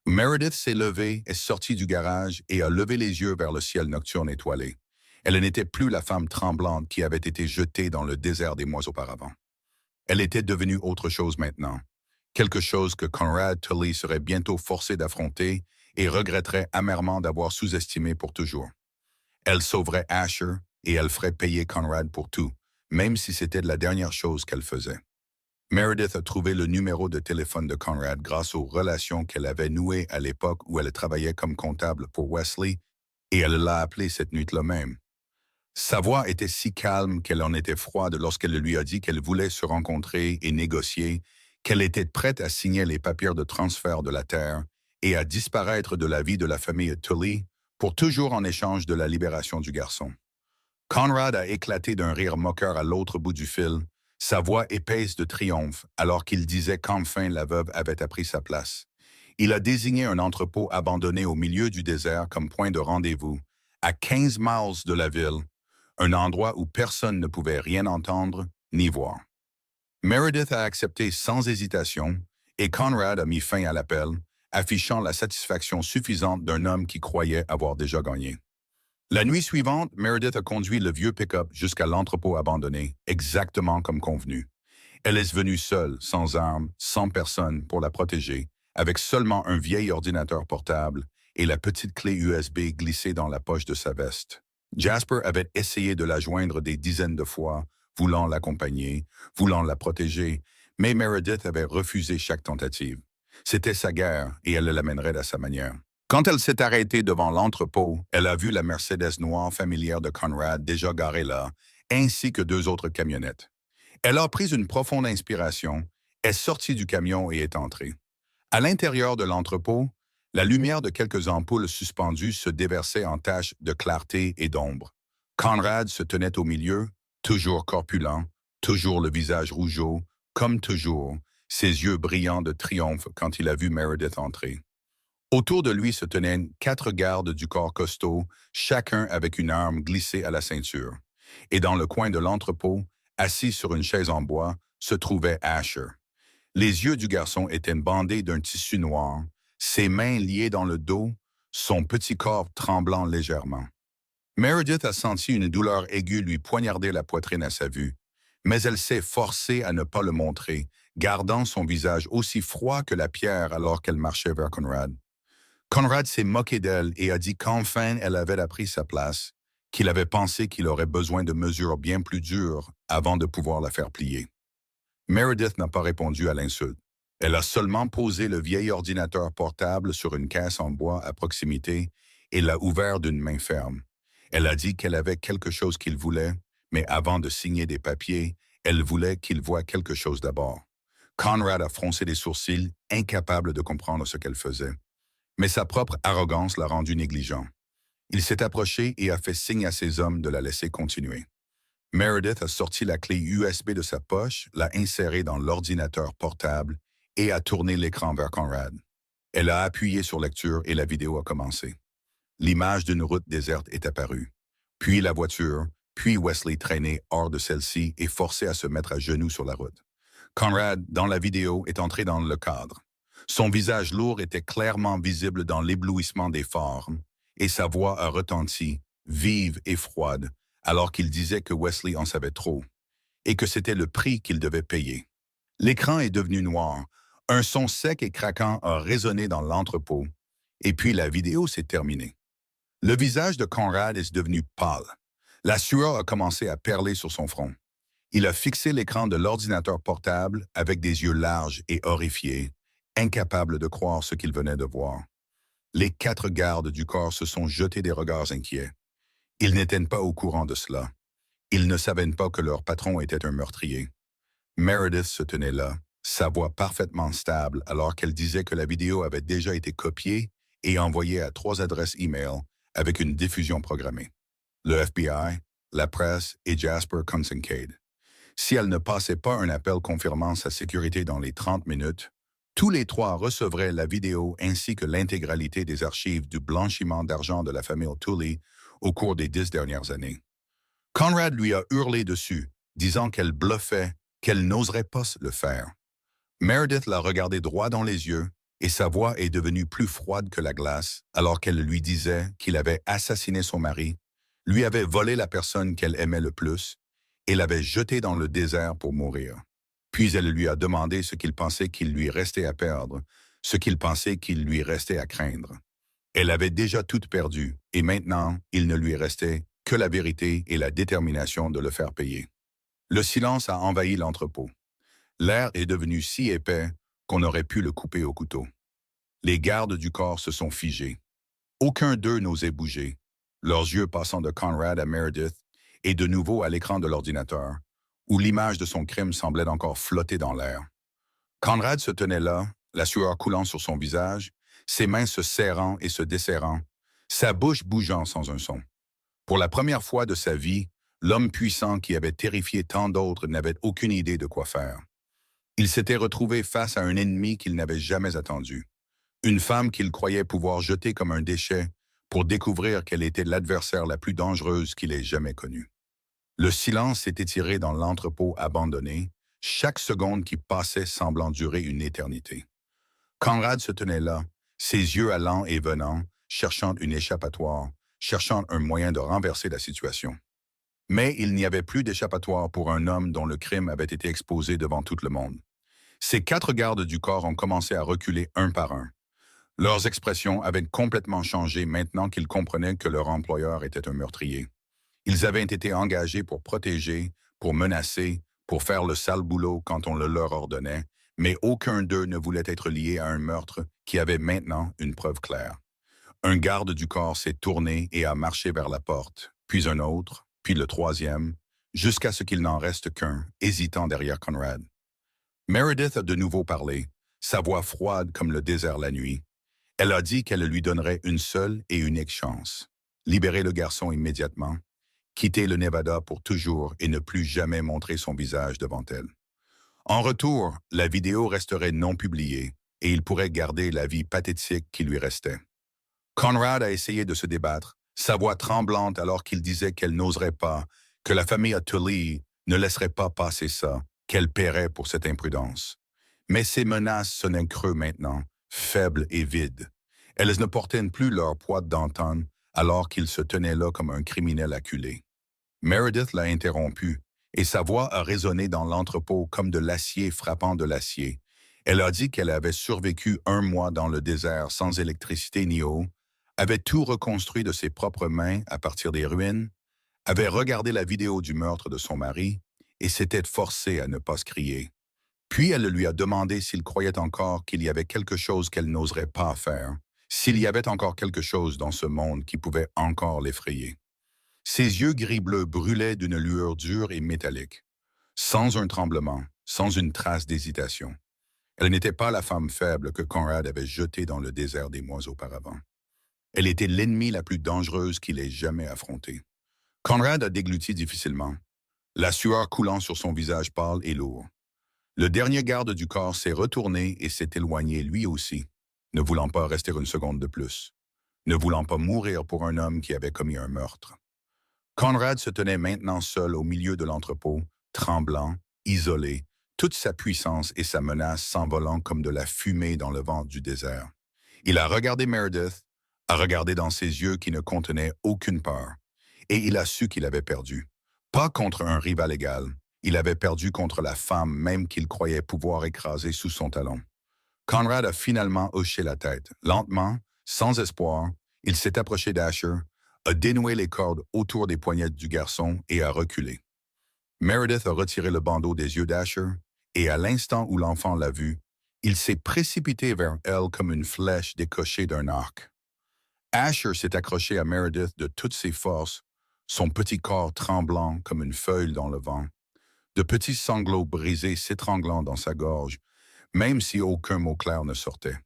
[SPEAKER 1] Meredith s'est levée, est sortie du garage et a levé les yeux vers le ciel nocturne étoilé. Elle n'était plus la femme tremblante qui avait été jetée dans le désert des mois auparavant. Elle était devenue autre chose maintenant. Quelque chose que Conrad Tully serait bientôt forcé d'affronter et regretterait amèrement d'avoir sous-estimé pour toujours. Elle sauverait Asher et elle ferait payer Conrad pour tout, même si c'était la dernière chose qu'elle faisait. Meredith a trouvé le numéro de téléphone de Conrad grâce aux relations qu'elle avait nouées à l'époque où elle travaillait comme comptable pour Wesley, et elle l'a appelé cette nuit-là même. Sa voix était si calme qu'elle en était froide lorsqu'elle lui a dit qu'elle voulait se rencontrer et négocier, qu'elle était prête à signer les papiers de transfert de la terre et à disparaître de la vie de la famille Tully pour toujours en échange de la libération du garçon. Conrad a éclaté d'un rire moqueur à l'autre bout du fil, sa voix épaisse de triomphe, alors qu'il disait qu'enfin la veuve avait appris sa place. Il a désigné un entrepôt abandonné au milieu du désert comme point de rendez-vous, à 15 miles de la ville, un endroit où personne ne pouvait rien entendre ni voir. Meredith a accepté sans hésitation, et Conrad a mis fin à l'appel, affichant la satisfaction suffisante d'un homme qui croyait avoir déjà gagné. La nuit suivante, Meredith a conduit le vieux pick-up jusqu'à l'entrepôt abandonné, exactement comme convenu. Elle est venue seule, sans armes, sans personne pour la protéger, avec seulement un vieil ordinateur portable et la petite clé USB glissée dans la poche de sa veste. Jasper avait essayé de la joindre des dizaines de fois, voulant l'accompagner, voulant la protéger, mais Meredith avait refusé chaque tentative. C'était sa guerre et elle l'amènerait à sa manière. Quand elle s'est arrêtée devant l'entrepôt, elle a vu la Mercedes noire familière de Conrad déjà garée là, ainsi que 2 autres camionnettes. Elle a pris une profonde inspiration, est sortie du camion et est entrée. À l'intérieur de l'entrepôt, la lumière de quelques ampoules suspendues se déversait en taches de clarté et d'ombre. Conrad se tenait au milieu, toujours corpulent, toujours le visage rougeau, comme toujours, ses yeux brillants de triomphe quand il a vu Meredith entrer. Autour de lui se tenaient 4 gardes du corps costaud, chacun avec une arme glissée à la ceinture. Et dans le coin de l'entrepôt, assis sur une chaise en bois, se trouvait Asher. Les yeux du garçon étaient bandés d'un tissu noir, ses mains liées dans le dos, son petit corps tremblant légèrement. Meredith a senti une douleur aiguë lui poignarder la poitrine à sa vue, mais elle s'est forcée à ne pas le montrer, gardant son visage aussi froid que la pierre alors qu'elle marchait vers Conrad. Conrad s'est moqué d'elle et a dit qu'enfin elle avait appris sa place, qu'il avait pensé qu'il aurait besoin de mesures bien plus dures avant de pouvoir la faire plier. Meredith n'a pas répondu à l'insulte. Elle a seulement posé le vieil ordinateur portable sur une caisse en bois à proximité et l'a ouvert d'une main ferme. Elle a dit qu'elle avait quelque chose qu'il voulait, mais avant de signer des papiers, elle voulait qu'il voie quelque chose d'abord. Conrad a froncé les sourcils, incapable de comprendre ce qu'elle faisait. Mais sa propre arrogance l'a rendu négligent. Il s'est approché et a fait signe à ses hommes de la laisser continuer. Meredith a sorti la clé USB de sa poche, l'a insérée dans l'ordinateur portable et a tourné l'écran vers Conrad. Elle a appuyé sur lecture et la vidéo a commencé. L'image d'une route déserte est apparue. Puis la voiture, puis Wesley traîné hors de celle-ci et forcé à se mettre à genoux sur la route. Conrad, dans la vidéo, est entré dans le cadre. Son visage lourd était clairement visible dans l'éblouissement des phares, et sa voix a retenti, vive et froide, alors qu'il disait que Wesley en savait trop, et que c'était le prix qu'il devait payer. L'écran est devenu noir, un son sec et craquant a résonné dans l'entrepôt, et puis la vidéo s'est terminée. Le visage de Conrad est devenu pâle. La sueur a commencé à perler sur son front. Il a fixé l'écran de l'ordinateur portable avec des yeux larges et horrifiés, incapable de croire ce qu'il venait de voir. Les 4 gardes du corps se sont jetés des regards inquiets. Ils n'étaient pas au courant de cela. Ils ne savaient pas que leur patron était un meurtrier. Meredith se tenait là, sa voix parfaitement stable alors qu'elle disait que la vidéo avait déjà été copiée et envoyée à 3 adresses e-mail avec une diffusion programmée. Le FBI, la presse et Jasper Kincaid. Si elle ne passait pas un appel confirmant sa sécurité dans les 30 minutes, tous les 3 recevraient la vidéo ainsi que l'intégralité des archives du blanchiment d'argent de la famille Tully au cours des 10 dernières années. Conrad lui a hurlé dessus, disant qu'elle bluffait, qu'elle n'oserait pas le faire. Meredith l'a regardé droit dans les yeux et sa voix est devenue plus froide que la glace alors qu'elle lui disait qu'il avait assassiné son mari, lui avait volé la personne qu'elle aimait le plus et l'avait jeté dans le désert pour mourir. Puis elle lui a demandé ce qu'il pensait qu'il lui restait à perdre, ce qu'il pensait qu'il lui restait à craindre. Elle avait déjà tout perdu et maintenant, il ne lui restait que la vérité et la détermination de le faire payer. Le silence a envahi l'entrepôt. L'air est devenu si épais qu'on aurait pu le couper au couteau. Les gardes du corps se sont figés. Aucun d'eux n'osait bouger, leurs yeux passant de Conrad à Meredith et de nouveau à l'écran de l'ordinateur, où l'image de son crime semblait encore flotter dans l'air. Conrad se tenait là, la sueur coulant sur son visage, ses mains se serrant et se desserrant, sa bouche bougeant sans un son. Pour la première fois de sa vie, l'homme puissant qui avait terrifié tant d'autres n'avait aucune idée de quoi faire. Il s'était retrouvé face à un ennemi qu'il n'avait jamais attendu. Une femme qu'il croyait pouvoir jeter comme un déchet pour découvrir qu'elle était l'adversaire la plus dangereuse qu'il ait jamais connue. Le silence s'est étiré dans l'entrepôt abandonné, chaque seconde qui passait semblant durer une éternité. Conrad se tenait là, ses yeux allants et venant, cherchant une échappatoire, cherchant un moyen de renverser la situation. Mais il n'y avait plus d'échappatoire pour un homme dont le crime avait été exposé devant tout le monde. Ces 4 gardes du corps ont commencé à reculer un par un. Leurs expressions avaient complètement changé maintenant qu'ils comprenaient que leur employeur était un meurtrier. Ils avaient été engagés pour protéger, pour menacer, pour faire le sale boulot quand on le leur ordonnait, mais aucun d'eux ne voulait être lié à un meurtre qui avait maintenant une preuve claire. Un garde du corps s'est tourné et a marché vers la porte, puis un autre, puis le 3e, jusqu'à ce qu'il n'en reste qu'un, hésitant derrière Conrad. Meredith a de nouveau parlé, sa voix froide comme le désert la nuit. Elle a dit qu'elle lui donnerait une seule et unique chance. Libérer le garçon immédiatement, quitter le Nevada pour toujours et ne plus jamais montrer son visage devant elle. En retour, la vidéo resterait non publiée et il pourrait garder la vie pathétique qui lui restait. Conrad a essayé de se débattre, sa voix tremblante alors qu'il disait qu'elle n'oserait pas, que la famille Tully ne laisserait pas passer ça, qu'elle paierait pour cette imprudence. Mais ces menaces sonnaient creux maintenant, faibles et vides. Elles ne portaient plus leur poids d'antan alors qu'il se tenait là comme un criminel acculé. Meredith l'a interrompu, et sa voix a résonné dans l'entrepôt comme de l'acier frappant de l'acier. Elle a dit qu'elle avait survécu 1 mois dans le désert sans électricité ni eau, avait tout reconstruit de ses propres mains à partir des ruines, avait regardé la vidéo du meurtre de son mari et s'était forcée à ne pas se crier. Puis elle lui a demandé s'il croyait encore qu'il y avait quelque chose qu'elle n'oserait pas faire, s'il y avait encore quelque chose dans ce monde qui pouvait encore l'effrayer. Ses yeux gris-bleus brûlaient d'une lueur dure et métallique, sans un tremblement, sans une trace d'hésitation. Elle n'était pas la femme faible que Conrad avait jetée dans le désert des mois auparavant. Elle était l'ennemie la plus dangereuse qu'il ait jamais affrontée. Conrad a dégluti difficilement, la sueur coulant sur son visage pâle et lourd. Le dernier garde du corps s'est retourné et s'est éloigné lui aussi, ne voulant pas rester une seconde de plus, ne voulant pas mourir pour un homme qui avait commis un meurtre. Conrad se tenait maintenant seul au milieu de l'entrepôt, tremblant, isolé, toute sa puissance et sa menace s'envolant comme de la fumée dans le vent du désert. Il a regardé Meredith, a regardé dans ses yeux qui ne contenaient aucune peur, et il a su qu'il avait perdu. Pas contre un rival égal, il avait perdu contre la femme même qu'il croyait pouvoir écraser sous son talon. Conrad a finalement hoché la tête. Lentement, sans espoir, il s'est approché d'Asher, a dénoué les cordes autour des poignets du garçon et a reculé. Meredith a retiré le bandeau des yeux d'Asher, et à l'instant où l'enfant l'a vu, il s'est précipité vers elle comme une flèche décochée d'un arc. Asher s'est accroché à Meredith de toutes ses forces, son petit corps tremblant comme une feuille dans le vent, de petits sanglots brisés s'étranglant dans sa gorge, même si aucun mot clair ne sortait.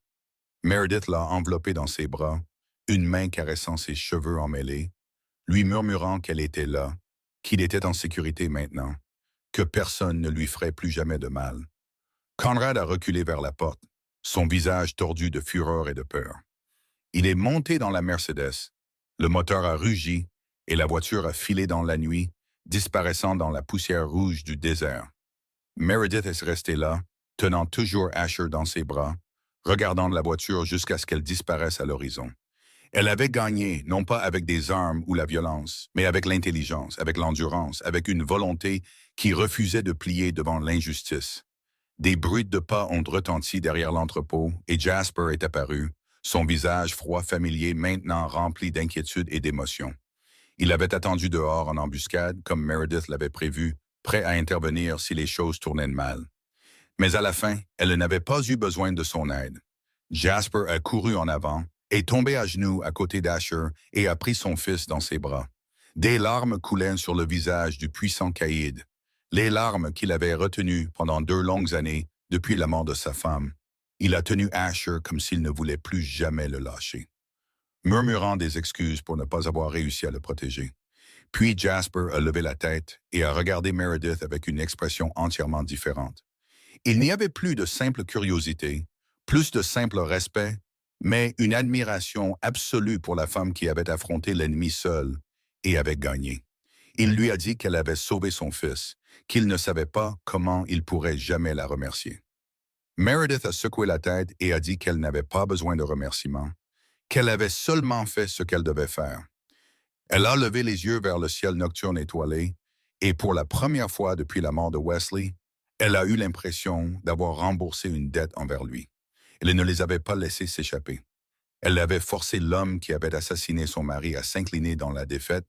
[SPEAKER 1] Meredith l'a enveloppé dans ses bras, une main caressant ses cheveux emmêlés, lui murmurant qu'elle était là, qu'il était en sécurité maintenant, que personne ne lui ferait plus jamais de mal. Conrad a reculé vers la porte, son visage tordu de fureur et de peur. Il est monté dans la Mercedes, le moteur a rugi et la voiture a filé dans la nuit, disparaissant dans la poussière rouge du désert. Meredith est restée là, tenant toujours Asher dans ses bras, regardant la voiture jusqu'à ce qu'elle disparaisse à l'horizon. Elle avait gagné, non pas avec des armes ou la violence, mais avec l'intelligence, avec l'endurance, avec une volonté qui refusait de plier devant l'injustice. Des bruits de pas ont retenti derrière l'entrepôt et Jasper est apparu, son visage froid familier maintenant rempli d'inquiétude et d'émotion. Il avait attendu dehors en embuscade, comme Meredith l'avait prévu, prêt à intervenir si les choses tournaient mal. Mais à la fin, elle n'avait pas eu besoin de son aide. Jasper a couru en avant, est tombé à genoux à côté d'Asher et a pris son fils dans ses bras. Des larmes coulaient sur le visage du puissant caïd, les larmes qu'il avait retenues pendant 2 longues années depuis la mort de sa femme. Il a tenu Asher comme s'il ne voulait plus jamais le lâcher, murmurant des excuses pour ne pas avoir réussi à le protéger. Puis Jasper a levé la tête et a regardé Meredith avec une expression entièrement différente. Il n'y avait plus de simple curiosité, plus de simple respect, mais une admiration absolue pour la femme qui avait affronté l'ennemi seule et avait gagné. Il lui a dit qu'elle avait sauvé son fils, qu'il ne savait pas comment il pourrait jamais la remercier. Meredith a secoué la tête et a dit qu'elle n'avait pas besoin de remerciements, qu'elle avait seulement fait ce qu'elle devait faire. Elle a levé les yeux vers le ciel nocturne étoilé, et pour la première fois depuis la mort de Wesley, elle a eu l'impression d'avoir remboursé une dette envers lui. Elle ne les avait pas laissés s'échapper. Elle avait forcé l'homme qui avait assassiné son mari à s'incliner dans la défaite,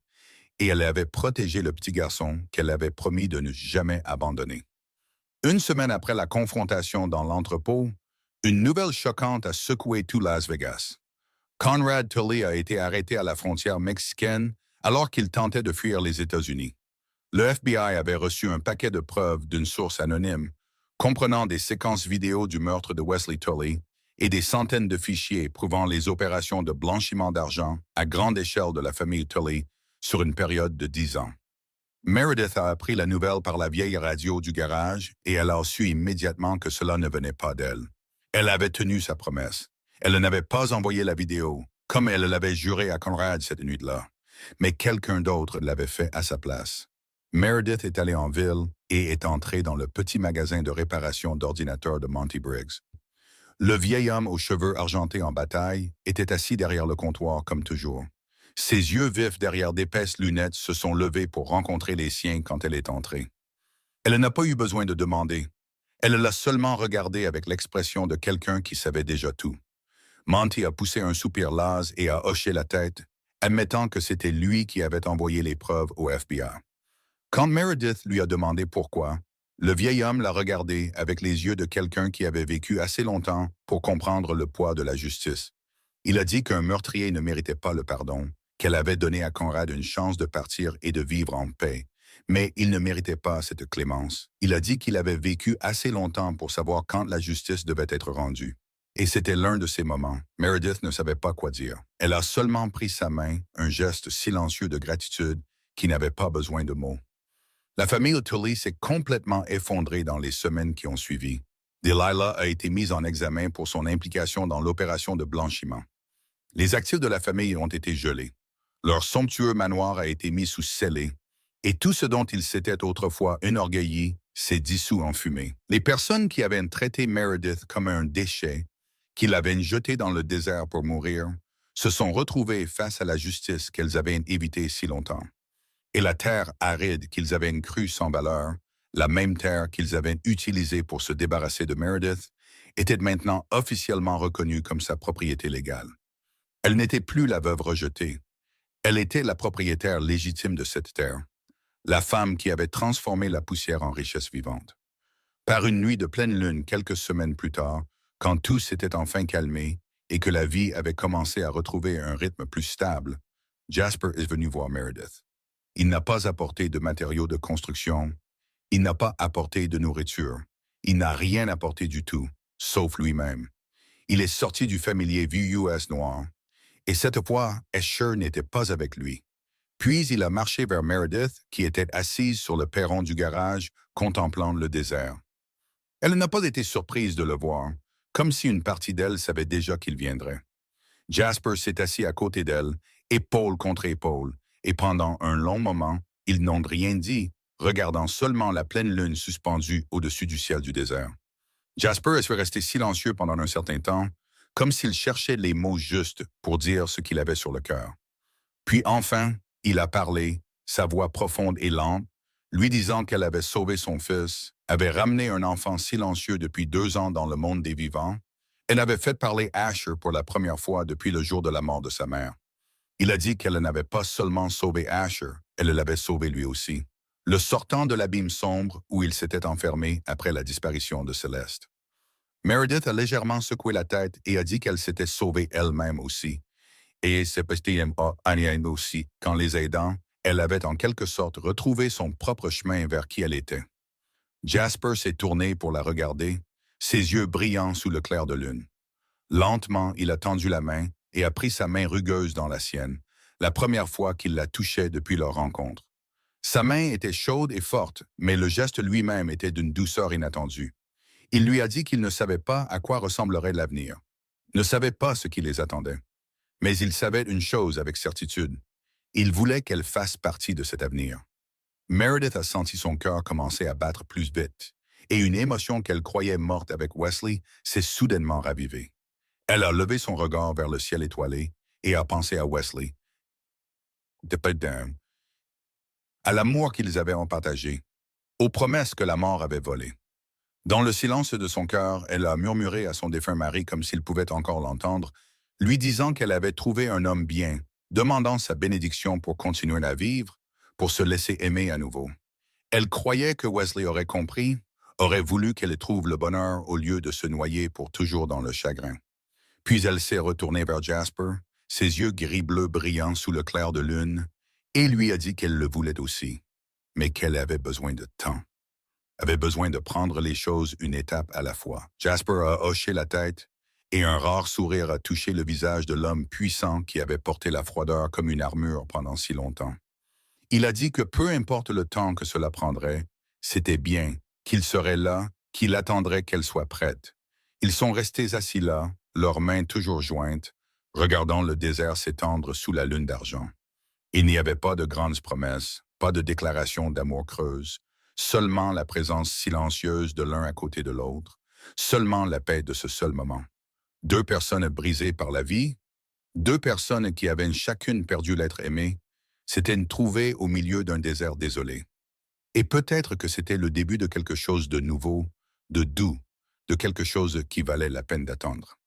[SPEAKER 1] et elle avait protégé le petit garçon qu'elle avait promis de ne jamais abandonner. Une semaine après la confrontation dans l'entrepôt, une nouvelle choquante a secoué tout Las Vegas. Conrad Tully a été arrêté à la frontière mexicaine alors qu'il tentait de fuir les États-Unis. Le FBI avait reçu un paquet de preuves d'une source anonyme, comprenant des séquences vidéo du meurtre de Wesley Tully et des centaines de fichiers prouvant les opérations de blanchiment d'argent à grande échelle de la famille Tully sur une période de 10 ans. Meredith a appris la nouvelle par la vieille radio du garage et elle a su immédiatement que cela ne venait pas d'elle. Elle avait tenu sa promesse. Elle n'avait pas envoyé la vidéo, comme elle l'avait juré à Conrad cette nuit-là, mais quelqu'un d'autre l'avait fait à sa place. Meredith est allée en ville et est entrée dans le petit magasin de réparation d'ordinateurs de Monty Briggs. Le vieil homme aux cheveux argentés en bataille était assis derrière le comptoir comme toujours. Ses yeux vifs derrière d'épaisses lunettes se sont levés pour rencontrer les siens quand elle est entrée. Elle n'a pas eu besoin de demander. Elle l'a seulement regardé avec l'expression de quelqu'un qui savait déjà tout. Monty a poussé un soupir las et a hoché la tête, admettant que c'était lui qui avait envoyé les preuves au FBI. Quand Meredith lui a demandé pourquoi, le vieil homme l'a regardé avec les yeux de quelqu'un qui avait vécu assez longtemps pour comprendre le poids de la justice. Il a dit qu'un meurtrier ne méritait pas le pardon, qu'elle avait donné à Conrad une chance de partir et de vivre en paix, mais il ne méritait pas cette clémence. Il a dit qu'il avait vécu assez longtemps pour savoir quand la justice devait être rendue. Et c'était l'un de ces moments. Meredith ne savait pas quoi dire. Elle a seulement pris sa main, un geste silencieux de gratitude qui n'avait pas besoin de mots. La famille Tully s'est complètement effondrée dans les semaines qui ont suivi. Delilah a été mise en examen pour son implication dans l'opération de blanchiment. Les actifs de la famille ont été gelés. Leur somptueux manoir a été mis sous scellé Et tout ce dont il s'était autrefois enorgueilli s'est dissous en fumée. Les personnes qui avaient traité Meredith comme un déchet, qui l'avaient jeté dans le désert pour mourir, se sont retrouvées face à la justice qu'elles avaient évitée si longtemps. Et la terre aride qu'ils avaient crue sans valeur, la même terre qu'ils avaient utilisée pour se débarrasser de Meredith, était maintenant officiellement reconnue comme sa propriété légale. Elle n'était plus la veuve rejetée. Elle était la propriétaire légitime de cette terre, la femme qui avait transformé la poussière en richesse vivante. Par une nuit de pleine lune quelques semaines plus tard, quand tout s'était enfin calmé et que la vie avait commencé à retrouver un rythme plus stable, Jasper est venu voir Meredith. Il n'a pas apporté de matériaux de construction, il n'a pas apporté de nourriture, il n'a rien apporté du tout, sauf lui-même. Il est sorti du familier VUS noir, et cette fois, Escher n'était pas avec lui. Puis il a marché vers Meredith, qui était assise sur le perron du garage, contemplant le désert. Elle n'a pas été surprise de le voir, comme si une partie d'elle savait déjà qu'il viendrait. Jasper s'est assis à côté d'elle, épaule contre épaule, et pendant un long moment, ils n'ont rien dit, regardant seulement la pleine lune suspendue au-dessus du ciel du désert. Jasper est resté silencieux pendant un certain temps, comme s'il cherchait les mots justes pour dire ce qu'il avait sur le cœur. Puis enfin, il a parlé, sa voix profonde et lente, lui disant qu'elle avait sauvé son fils, avait ramené un enfant silencieux depuis 2 ans dans le monde des vivants, elle avait fait parler Asher pour la première fois depuis le jour de la mort de sa mère. Il a dit qu'elle n'avait pas seulement sauvé Asher, elle l'avait sauvé lui aussi, le sortant de l'abîme sombre où il s'était enfermé après la disparition de Céleste. Meredith a légèrement secoué la tête et a dit qu'elle s'était sauvée elle-même aussi. Et c'est aussi qu'en les aidant, elle avait en quelque sorte retrouvé son propre chemin vers qui elle était. Jasper s'est tourné pour la regarder, ses yeux brillants sous le clair de lune. Lentement, il a tendu la main et a pris sa main rugueuse dans la sienne, la première fois qu'il la touchait depuis leur rencontre. Sa main était chaude et forte, mais le geste lui-même était d'une douceur inattendue. Il lui a dit qu'il ne savait pas à quoi ressemblerait l'avenir, ne savait pas ce qui les attendait. Mais il savait une chose avec certitude. Il voulait qu'elle fasse partie de cet avenir. Meredith a senti son cœur commencer à battre plus vite, et une émotion qu'elle croyait morte avec Wesley s'est soudainement ravivée. Elle a levé son regard vers le ciel étoilé et a pensé à Wesley, à l'amour qu'ils avaient en partagé, aux promesses que la mort avait volées. Dans le silence de son cœur, elle a murmuré à son défunt mari comme s'il pouvait encore l'entendre, lui disant qu'elle avait trouvé un homme bien, demandant sa bénédiction pour continuer à vivre, pour se laisser aimer à nouveau. Elle croyait que Wesley aurait compris, aurait voulu qu'elle trouve le bonheur au lieu de se noyer pour toujours dans le chagrin. Puis elle s'est retournée vers Jasper, ses yeux gris-bleu brillants sous le clair de lune, et lui a dit qu'elle le voulait aussi, mais qu'elle avait besoin de temps. Avait besoin de prendre les choses une étape à la fois. Jasper a hoché la tête, et un rare sourire a touché le visage de l'homme puissant qui avait porté la froideur comme une armure pendant si longtemps. Il a dit que peu importe le temps que cela prendrait, c'était bien, qu'il serait là, qu'il attendrait qu'elle soit prête. Ils sont restés assis là, leurs mains toujours jointes, regardant le désert s'étendre sous la lune d'argent. Il n'y avait pas de grandes promesses, pas de déclarations d'amour creuses, seulement la présence silencieuse de l'un à côté de l'autre, seulement la paix de ce seul moment. 2 personnes brisées par la vie, 2 personnes qui avaient chacune perdu l'être aimé, s'étaient trouvées au milieu d'un désert désolé. Et peut-être que c'était le début de quelque chose de nouveau, de doux, de quelque chose qui valait la peine d'attendre.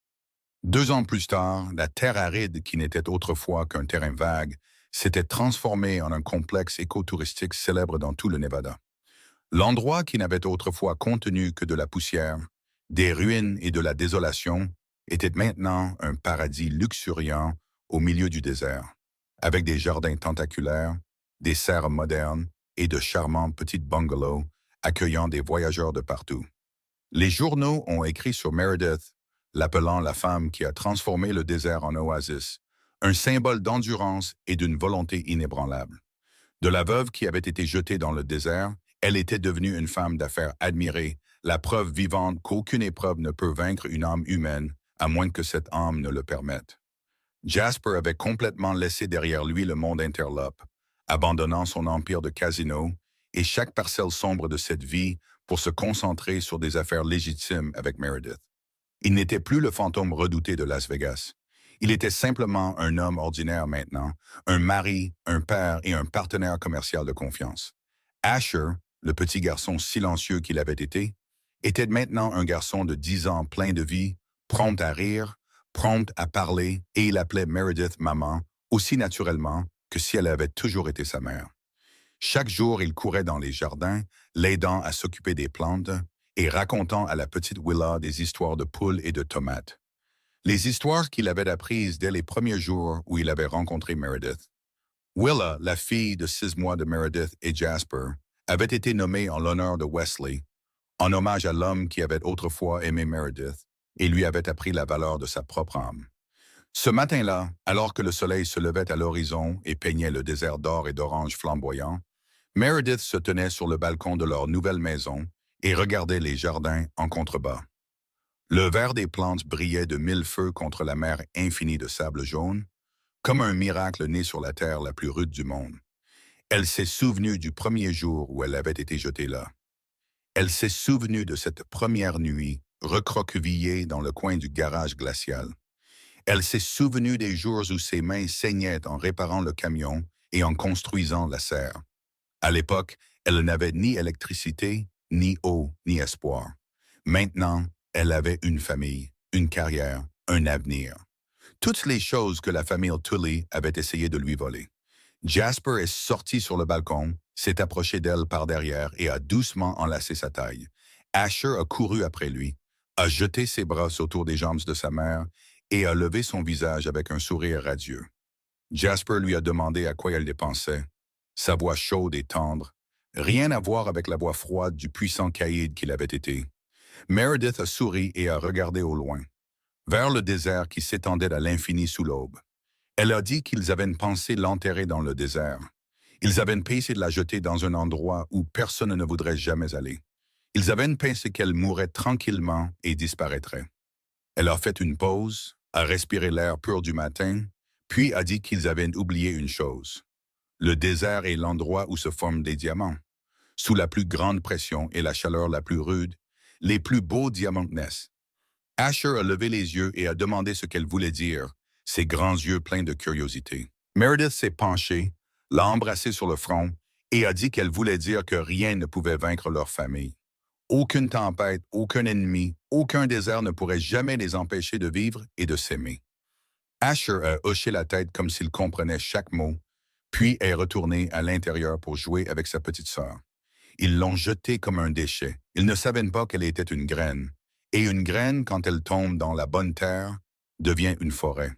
[SPEAKER 1] 2 ans plus tard, la terre aride qui n'était autrefois qu'un terrain vague s'était transformée en un complexe écotouristique célèbre dans tout le Nevada. L'endroit qui n'avait autrefois contenu que de la poussière, des ruines et de la désolation était maintenant un paradis luxuriant au milieu du désert, avec des jardins tentaculaires, des serres modernes et de charmants petits bungalows accueillant des voyageurs de partout. Les journaux ont écrit sur Meredith, l'appelant la femme qui a transformé le désert en oasis, un symbole d'endurance et d'une volonté inébranlable. De la veuve qui avait été jetée dans le désert, elle était devenue une femme d'affaires admirée, la preuve vivante qu'aucune épreuve ne peut vaincre une âme humaine, à moins que cette âme ne le permette. Jasper avait complètement laissé derrière lui le monde interlope, abandonnant son empire de casino et chaque parcelle sombre de cette vie pour se concentrer sur des affaires légitimes avec Meredith. Il n'était plus le fantôme redouté de Las Vegas. Il était simplement un homme ordinaire maintenant, un mari, un père et un partenaire commercial de confiance. Asher, le petit garçon silencieux qu'il avait été, était maintenant un garçon de 10 ans plein de vie, prompt à rire, prompt à parler, et il appelait Meredith maman aussi naturellement que si elle avait toujours été sa mère. Chaque jour, il courait dans les jardins, l'aidant à s'occuper des plantes et racontant à la petite Willa des histoires de poules et de tomates. Les histoires qu'il avait apprises dès les premiers jours où il avait rencontré Meredith. Willa, la fille de 6 mois de Meredith et Jasper, avait été nommée en l'honneur de Wesley, en hommage à l'homme qui avait autrefois aimé Meredith et lui avait appris la valeur de sa propre âme. Ce matin-là, alors que le soleil se levait à l'horizon et peignait le désert d'or et d'orange flamboyant, Meredith se tenait sur le balcon de leur nouvelle maison et regardait les jardins en contrebas. Le vert des plantes brillait de 1000 feux contre la mer infinie de sable jaune, comme un miracle né sur la terre la plus rude du monde. Elle s'est souvenue du premier jour où elle avait été jetée là. Elle s'est souvenue de cette première nuit, recroquevillée dans le coin du garage glacial. Elle s'est souvenue des jours où ses mains saignaient en réparant le camion et en construisant la serre. À l'époque, elle n'avait ni électricité, ni eau, ni espoir. Maintenant, elle avait une famille, une carrière, un avenir. Toutes les choses que la famille Tully avait essayé de lui voler. Jasper est sorti sur le balcon, s'est approché d'elle par derrière et a doucement enlacé sa taille. Asher a couru après lui, a jeté ses bras autour des jambes de sa mère et a levé son visage avec un sourire radieux. Jasper lui a demandé à quoi elle les pensait. Sa voix chaude et tendre, rien à voir avec la voix froide du puissant caïd qu'il avait été. Meredith a souri et a regardé au loin, vers le désert qui s'étendait à l'infini sous l'aube. Elle a dit qu'ils avaient pensé l'enterrer dans le désert. Ils avaient pensé de la jeter dans un endroit où personne ne voudrait jamais aller. Ils avaient pensé qu'elle mourrait tranquillement et disparaîtrait. Elle a fait une pause, a respiré l'air pur du matin, puis a dit qu'ils avaient oublié une chose. Le désert est l'endroit où se forment des diamants. Sous la plus grande pression et la chaleur la plus rude, les plus beaux diamants naissent. Asher a levé les yeux et a demandé ce qu'elle voulait dire, ses grands yeux pleins de curiosité. Meredith s'est penchée, l'a embrassé sur le front et a dit qu'elle voulait dire que rien ne pouvait vaincre leur famille. Aucune tempête, aucun ennemi, aucun désert ne pourrait jamais les empêcher de vivre et de s'aimer. Asher a hoché la tête comme s'il comprenait chaque mot, puis est retourné à l'intérieur pour jouer avec sa petite sœur. Ils l'ont jetée comme un déchet. Ils ne savaient pas qu'elle était une graine. Et une graine, quand elle tombe dans la bonne terre, devient une forêt.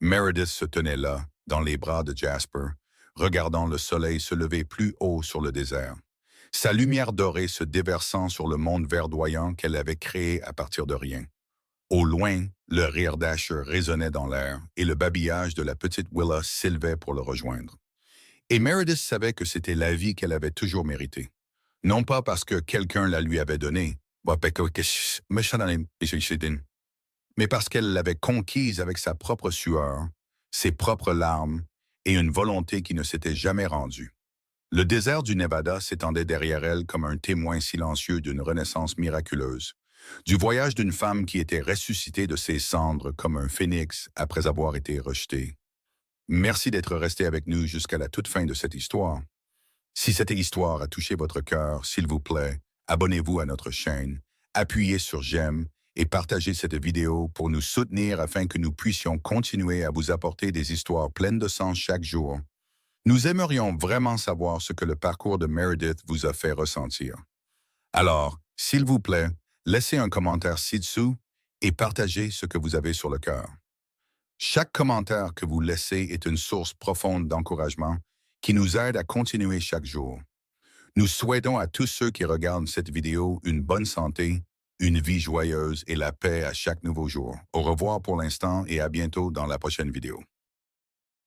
[SPEAKER 1] Meredith se tenait là, dans les bras de Jasper, regardant le soleil se lever plus haut sur le désert. Sa lumière dorée se déversant sur le monde verdoyant qu'elle avait créé à partir de rien. Au loin, le rire d'Asher résonnait dans l'air et le babillage de la petite Willa s'élevait pour le rejoindre. Et Meredith savait que c'était la vie qu'elle avait toujours méritée. Non pas parce que quelqu'un la lui avait donnée, mais parce qu'elle l'avait conquise avec sa propre sueur, ses propres larmes et une volonté qui ne s'était jamais rendue. Le désert du Nevada s'étendait derrière elle comme un témoin silencieux d'une renaissance miraculeuse, du voyage d'une femme qui était ressuscitée de ses cendres comme un phénix après avoir été rejetée. Merci d'être resté avec nous jusqu'à la toute fin de cette histoire. Si cette histoire a touché votre cœur, s'il vous plaît, abonnez-vous à notre chaîne, appuyez sur j'aime et partagez cette vidéo pour nous soutenir afin que nous puissions continuer à vous apporter des histoires pleines de sens chaque jour. Nous aimerions vraiment savoir ce que le parcours de Meredith vous a fait ressentir. Alors, s'il vous plaît, laissez un commentaire ci-dessous et partagez ce que vous avez sur le cœur. Chaque commentaire que vous laissez est une source profonde d'encouragement qui nous aide à continuer chaque jour. Nous souhaitons à tous ceux qui regardent cette vidéo une bonne santé, une vie joyeuse et la paix à chaque nouveau jour. Au revoir pour l'instant et à bientôt dans la prochaine vidéo.